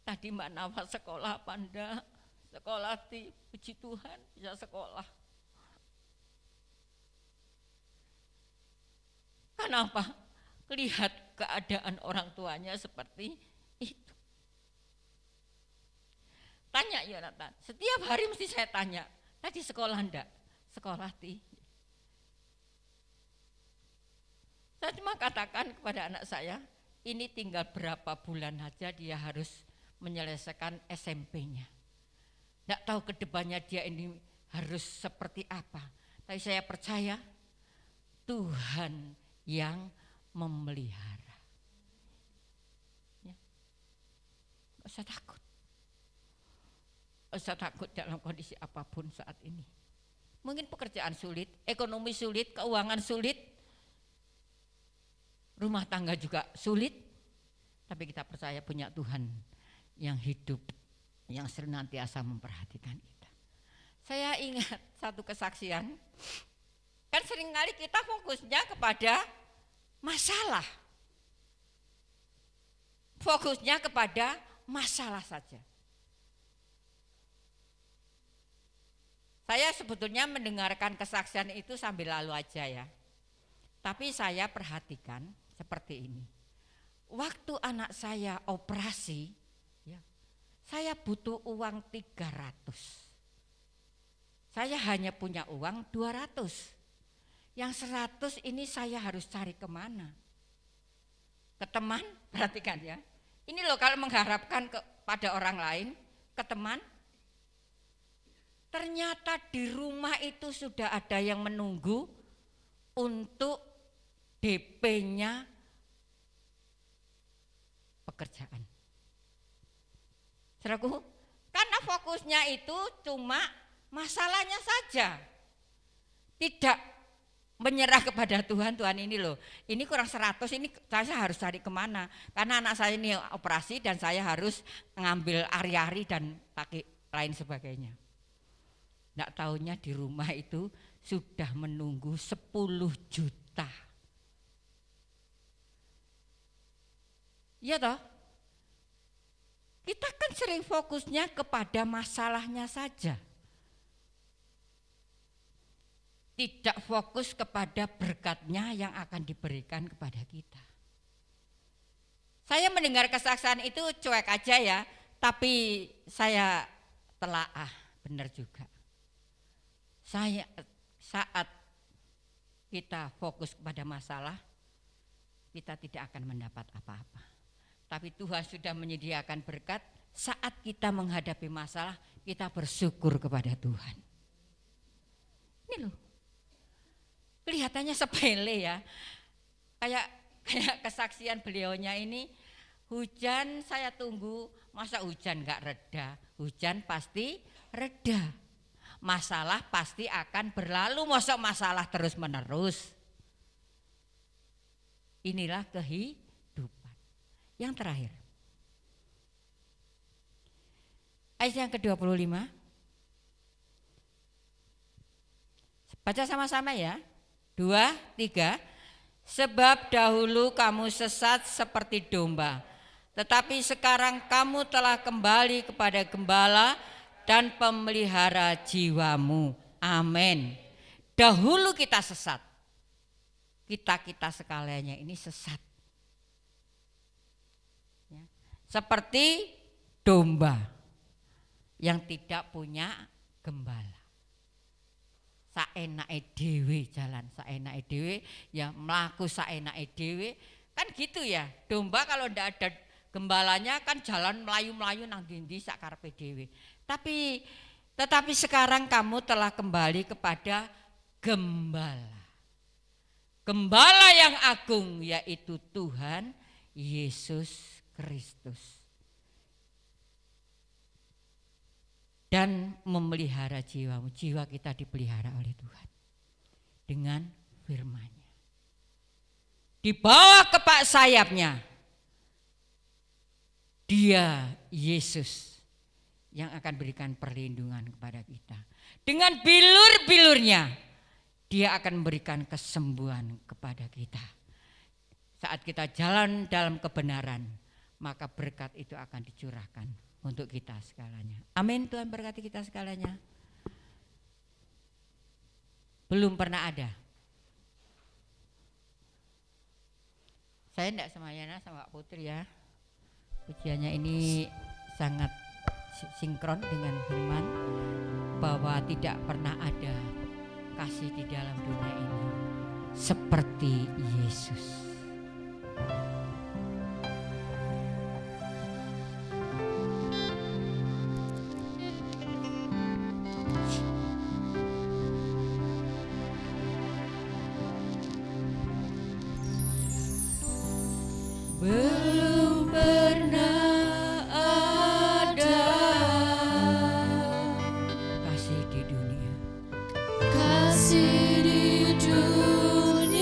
tadi Mbak Nawa sekolah apa enggak? Sekolah, puji Tuhan bisa sekolah. Kenapa? Lihat keadaan orang tuanya seperti itu. Tanya Yonatan, setiap hari mesti saya tanya, tadi sekolah enggak? Sekolah, Ti. Saya cuma katakan kepada anak saya, ini tinggal berapa bulan saja dia harus menyelesaikan SMP-nya. Enggak tahu ke depannya dia ini harus seperti apa. Tapi saya percaya Tuhan yang memelihara. Ya. Gak usah takut. Gak usah takut dalam kondisi apapun saat ini. Mungkin pekerjaan sulit, ekonomi sulit, keuangan sulit, rumah tangga juga sulit, tapi kita percaya punya Tuhan yang hidup, yang senantiasa memperhatikan kita. Saya ingat satu kesaksian, kan seringkali kita fokusnya kepada masalah. Fokusnya kepada masalah saja. Saya sebetulnya mendengarkan kesaksian itu sambil lalu aja ya. Tapi saya perhatikan seperti ini. Waktu anak saya operasi, ya, saya butuh uang 300. Saya hanya punya uang 200. Yang 100 ini saya harus cari kemana? Ke teman, perhatikan ya. Ini loh kalau mengharapkan kepada orang lain, ke teman, ternyata di rumah itu sudah ada yang menunggu untuk DP-nya pekerjaan. Saudaraku, karena fokusnya itu cuma masalahnya saja. Tidak menyerah kepada Tuhan, Tuhan ini loh, ini kurang 100, ini saya harus cari kemana. Karena anak saya ini operasi dan saya harus ngambil ari-ari dan pakai lain sebagainya. Nggak taunya di rumah itu sudah menunggu 10 juta. Iya toh? Kita kan sering fokusnya kepada masalahnya saja. Tidak fokus kepada berkatnya yang akan diberikan kepada kita. Saya mendengar kesaksian itu cuek aja ya, tapi saya telaah, benar juga. Saat kita fokus kepada masalah, kita tidak akan mendapat apa-apa. Tapi Tuhan sudah menyediakan berkat, saat kita menghadapi masalah, kita bersyukur kepada Tuhan. Ini loh, kelihatannya sepele ya, kayak kesaksian beliaunya ini, hujan saya tunggu, masa hujan gak reda, hujan pasti reda, masalah pasti akan berlalu, masa masalah terus menerus. Inilah kehidupan. Yang terakhir, ayat yang ke-25, baca sama-sama ya, 2, 3. Sebab dahulu kamu sesat seperti domba, tetapi sekarang kamu telah kembali kepada gembala dan pemelihara jiwamu. Amin. Dahulu kita sesat, kita sekaliannya ini sesat, ya. Seperti domba yang tidak punya gembala. Saenake dhewe jalan, saenake dhewe ya mlaku saenake dhewe. Kan gitu ya. Domba kalau ndak ada gembalanya kan jalan melayu-melayu nang ndi sakarepe dhewe. Tetapi sekarang kamu telah kembali kepada gembala. Gembala yang agung, yaitu Tuhan Yesus Kristus. Dan memelihara jiwamu. Jiwa kita dipelihara oleh Tuhan dengan firman-Nya. Dibawa kepak sayapnya, Dia Yesus yang akan berikan perlindungan kepada kita. Dengan bilur-bilurnya Dia akan memberikan kesembuhan kepada kita. Saat kita jalan dalam kebenaran, maka berkat itu akan dicurahkan untuk kita segalanya. Amin. Tuhan berkati kita segalanya. Belum pernah ada. Saya tidak semayana sama Pak Putri ya. Pujiannya ini sangat sinkron dengan firman bahwa tidak pernah ada kasih di dalam dunia ini seperti Yesus. Belum pernah ada Kasih di dunia kasih di dunia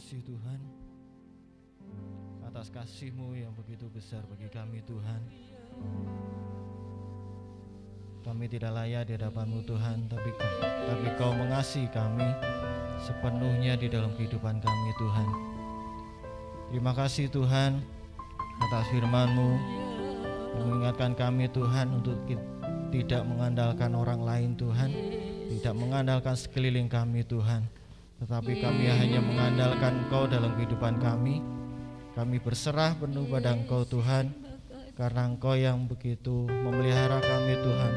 kasih Tuhan atas kasih-Mu yang begitu besar bagi kami Tuhan. Kami tidak layak di hadapan-Mu Tuhan, tapi Kau mengasihi kami sepenuhnya di dalam kehidupan kami Tuhan. Terima kasih Tuhan atas firman-Mu yang mengingatkan kami Tuhan untuk tidak mengandalkan orang lain Tuhan, tidak mengandalkan sekeliling kami Tuhan, tetapi kami hanya mengandalkan Engkau dalam kehidupan kami. Kami berserah penuh pada Engkau Tuhan, karena Engkau yang begitu memelihara kami Tuhan,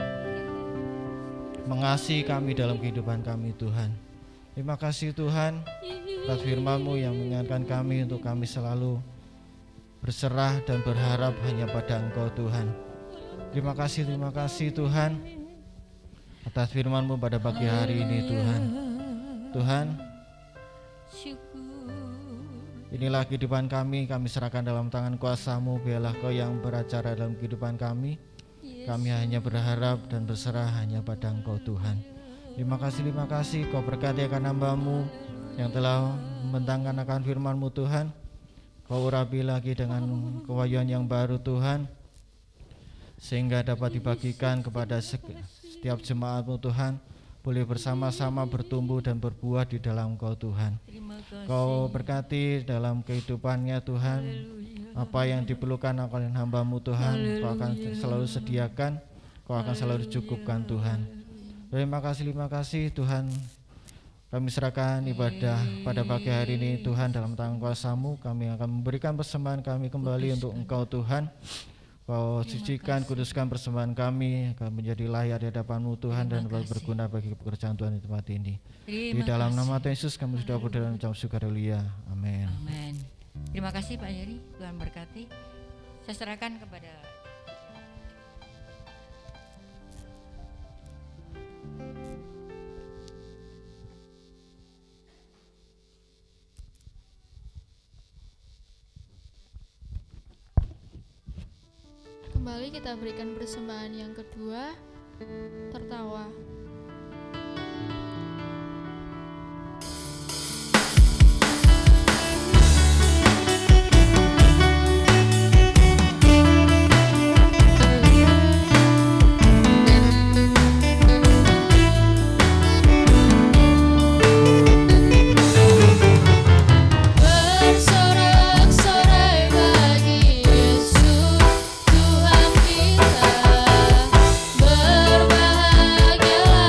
mengasihi kami dalam kehidupan kami Tuhan. Terima kasih Tuhan atas firman-Mu yang mengingatkan kami untuk kami selalu berserah dan berharap hanya pada Engkau Tuhan. Terima kasih Tuhan atas firman-Mu pada pagi hari ini Tuhan. Tuhan, inilah kehidupan kami serahkan dalam tangan kuasa-Mu. Biarlah Kau yang beracara dalam kehidupan kami. Kami hanya berharap dan berserah hanya pada Engkau Tuhan. Terima kasih Kau berkati akan hamba-Mu yang telah membentangkan akan firman-Mu Tuhan. Kau urapi lagi dengan kewahyuan yang baru Tuhan, sehingga dapat dibagikan kepada setiap jemaat-Mu Tuhan, boleh bersama-sama bertumbuh dan berbuah di dalam Kau Tuhan. Kau berkati dalam kehidupannya Tuhan, apa yang diperlukan oleh hamba-Mu Tuhan, Kau akan selalu sediakan, Kau akan selalu cukupkan Tuhan. Terima kasih Tuhan. Kami serahkan ibadah pada pagi hari ini Tuhan dalam tangan kuasa-Mu. Kami akan memberikan persembahan kami kembali untuk Engkau Tuhan. Kau sucikan, kuduskan persembahan kami akan menjadi layak di hadapan-Mu Tuhan dan berguna bagi pekerjaan Tuhan di tempat ini. Di dalam nama Tuhan Yesus kami sudah berdoa dan ucap syukur, haleluya. Amin. Amin. Terima kasih Pak Yeri, Tuhan berkati. Saya serahkan kepada Kembali kita berikan persembahan yang kedua, tertawa. Berbahagialah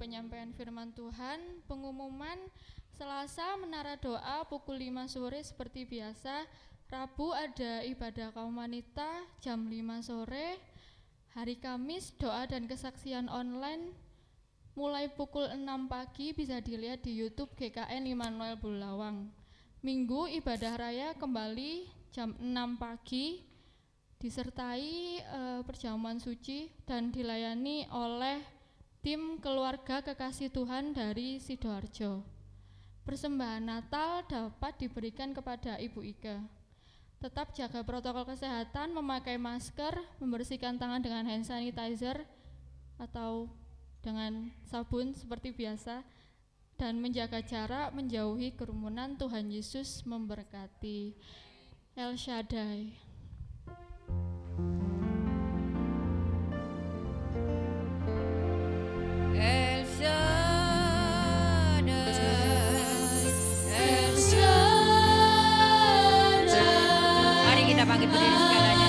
penyampaian firman Tuhan. Pengumuman Selasa menara doa pukul 5 sore seperti biasa. Rabu ada ibadah kaum wanita jam 5 sore. Hari Kamis doa dan kesaksian online mulai pukul 6 pagi, bisa dilihat di YouTube GKN Immanuel Bulawang. Minggu ibadah raya kembali jam 6 pagi disertai perjamuan suci dan dilayani oleh tim keluarga kekasih Tuhan dari Sidoarjo. Persembahan Natal dapat diberikan kepada Ibu Ika. Tetap jaga protokol kesehatan, memakai masker, membersihkan tangan dengan hand sanitizer atau dengan sabun seperti biasa, dan menjaga jarak, menjauhi kerumunan. Tuhan Yesus memberkati. El Shaddai. El Shaddai, El Shaddai. Mari kita bangkit berdiri segalanya.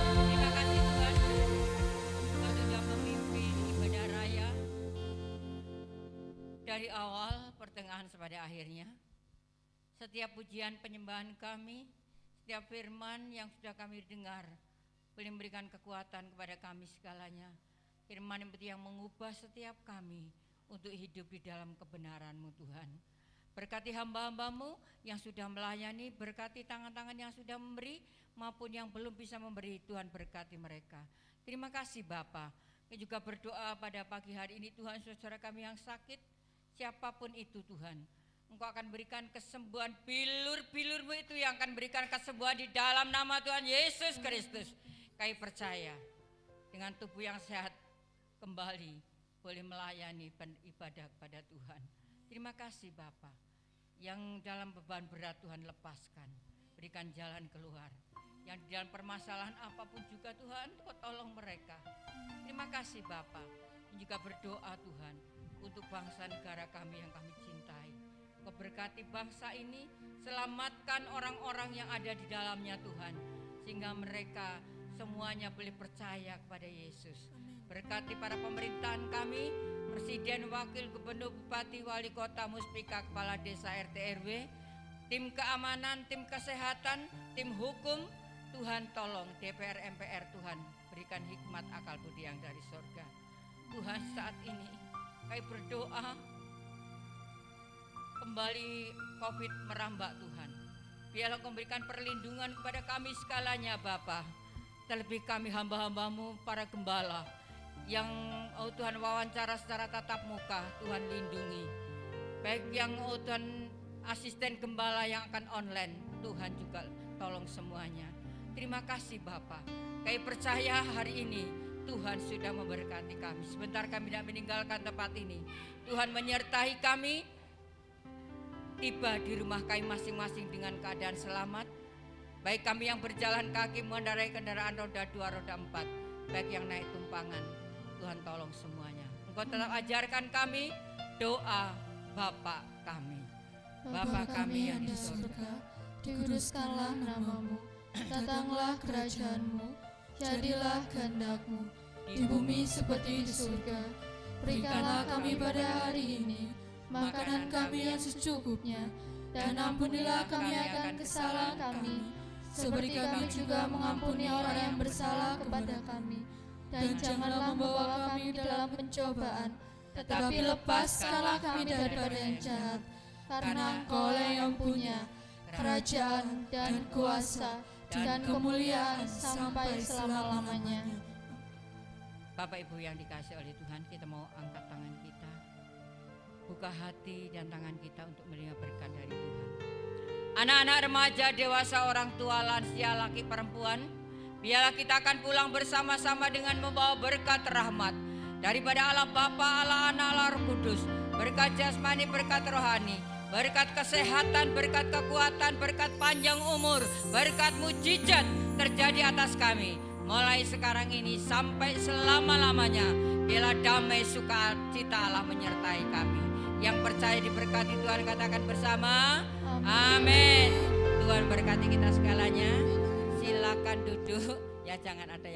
Terima kasih Tuhan, Engkau sudah memimpin ibadah raya dari awal, pertengahan sampai akhirnya. Setiap pujian penyembahan kami, setiap firman yang sudah kami dengar, boleh memberikan kekuatan kepada kami segalanya. Firman yang mengubah setiap kami untuk hidup di dalam kebenaran-Mu Tuhan. Berkati hamba-hamba-Mu yang sudah melayani, berkati tangan-tangan yang sudah memberi maupun yang belum bisa memberi. Tuhan berkati mereka. Terima kasih Bapa. Kami juga berdoa pada pagi hari ini Tuhan, saudara kami yang sakit, siapapun itu Tuhan, Engkau akan berikan kesembuhan. Bilur-bilur-Mu itu yang akan berikan kesembuhan di dalam nama Tuhan Yesus Kristus. Kami percaya dengan tubuh yang sehat kembali boleh melayani ibadah kepada Tuhan. Terima kasih Bapa. Yang dalam beban berat Tuhan lepaskan, berikan jalan keluar. Yang di dalam permasalahan apapun juga Tuhan, Kau tolong mereka. Terima kasih Bapa. Juga berdoa Tuhan untuk bangsa negara kami yang kami cintai. Kau berkati bangsa ini, selamatkan orang-orang yang ada di dalamnya Tuhan, sehingga mereka semuanya boleh percaya kepada Yesus. Berkati para pemerintahan kami, Presiden, Wakil Gubernur, Bupati, Wali Kota, Muspika, Kepala Desa, RT, RW, tim keamanan, tim kesehatan, tim hukum. Tuhan tolong DPR, MPR, Tuhan berikan hikmat akal budi yang dari surga. Tuhan, saat ini kami berdoa kembali COVID merambak Tuhan. Biarlah Kau memberikan perlindungan kepada kami segalanya Bapa. Terlebih kami hamba-hamba-Mu, para gembala yang Tuhan wawancara secara tatap muka, Tuhan lindungi. Baik yang Tuhan asisten gembala yang akan online, Tuhan juga tolong semuanya. Terima kasih Bapa. Kami percaya hari ini Tuhan sudah memberkati kami. Sebentar kami tidak meninggalkan tempat ini. Tuhan menyertai kami, tiba di rumah kami masing-masing dengan keadaan selamat. Baik kami yang berjalan kaki mengendarai kendaraan roda 2, roda 4, baik yang naik tumpangan, Tuhan tolong semuanya. Engkau tetap ajarkan kami doa Bapa kami. Bapa kami yang di surga, dikuduskanlah nama-Mu, datanglah kerajaan-Mu, jadilah kehendak-Mu di bumi seperti di surga. Berikanlah kami pada hari ini makanan kami yang secukupnya, dan ampunilah kami akan kesalahan kami, seperti kami juga mengampuni orang yang bersalah kepada kami. Dan janganlah membawa kami dalam pencobaan, tetapi lepaskanlah kami daripada yang jahat. Karena Engkau yang punya kerajaan dan kuasa dan kemuliaan sampai selama-lamanya. Bapak Ibu yang dikasihi oleh Tuhan, kita mau angkat tangan kita, buka hati dan tangan kita untuk menerima berkat dari Tuhan. Anak-anak, remaja, dewasa, orang tua, lansia, laki, perempuan, biarlah kita akan pulang bersama-sama dengan membawa berkat rahmat daripada Allah Bapa, Allah Anak, Allah Roh Kudus, berkat jasmani, berkat rohani, berkat kesehatan, berkat kekuatan, berkat panjang umur, berkat mujizat terjadi atas kami mulai sekarang ini sampai selama-lamanya. Biarlah damai sukacita Allah menyertai kami. Yang percaya diberkati Tuhan katakan bersama, amin. Tuhan berkati kita segalanya. Silakan duduk, ya jangan ada yang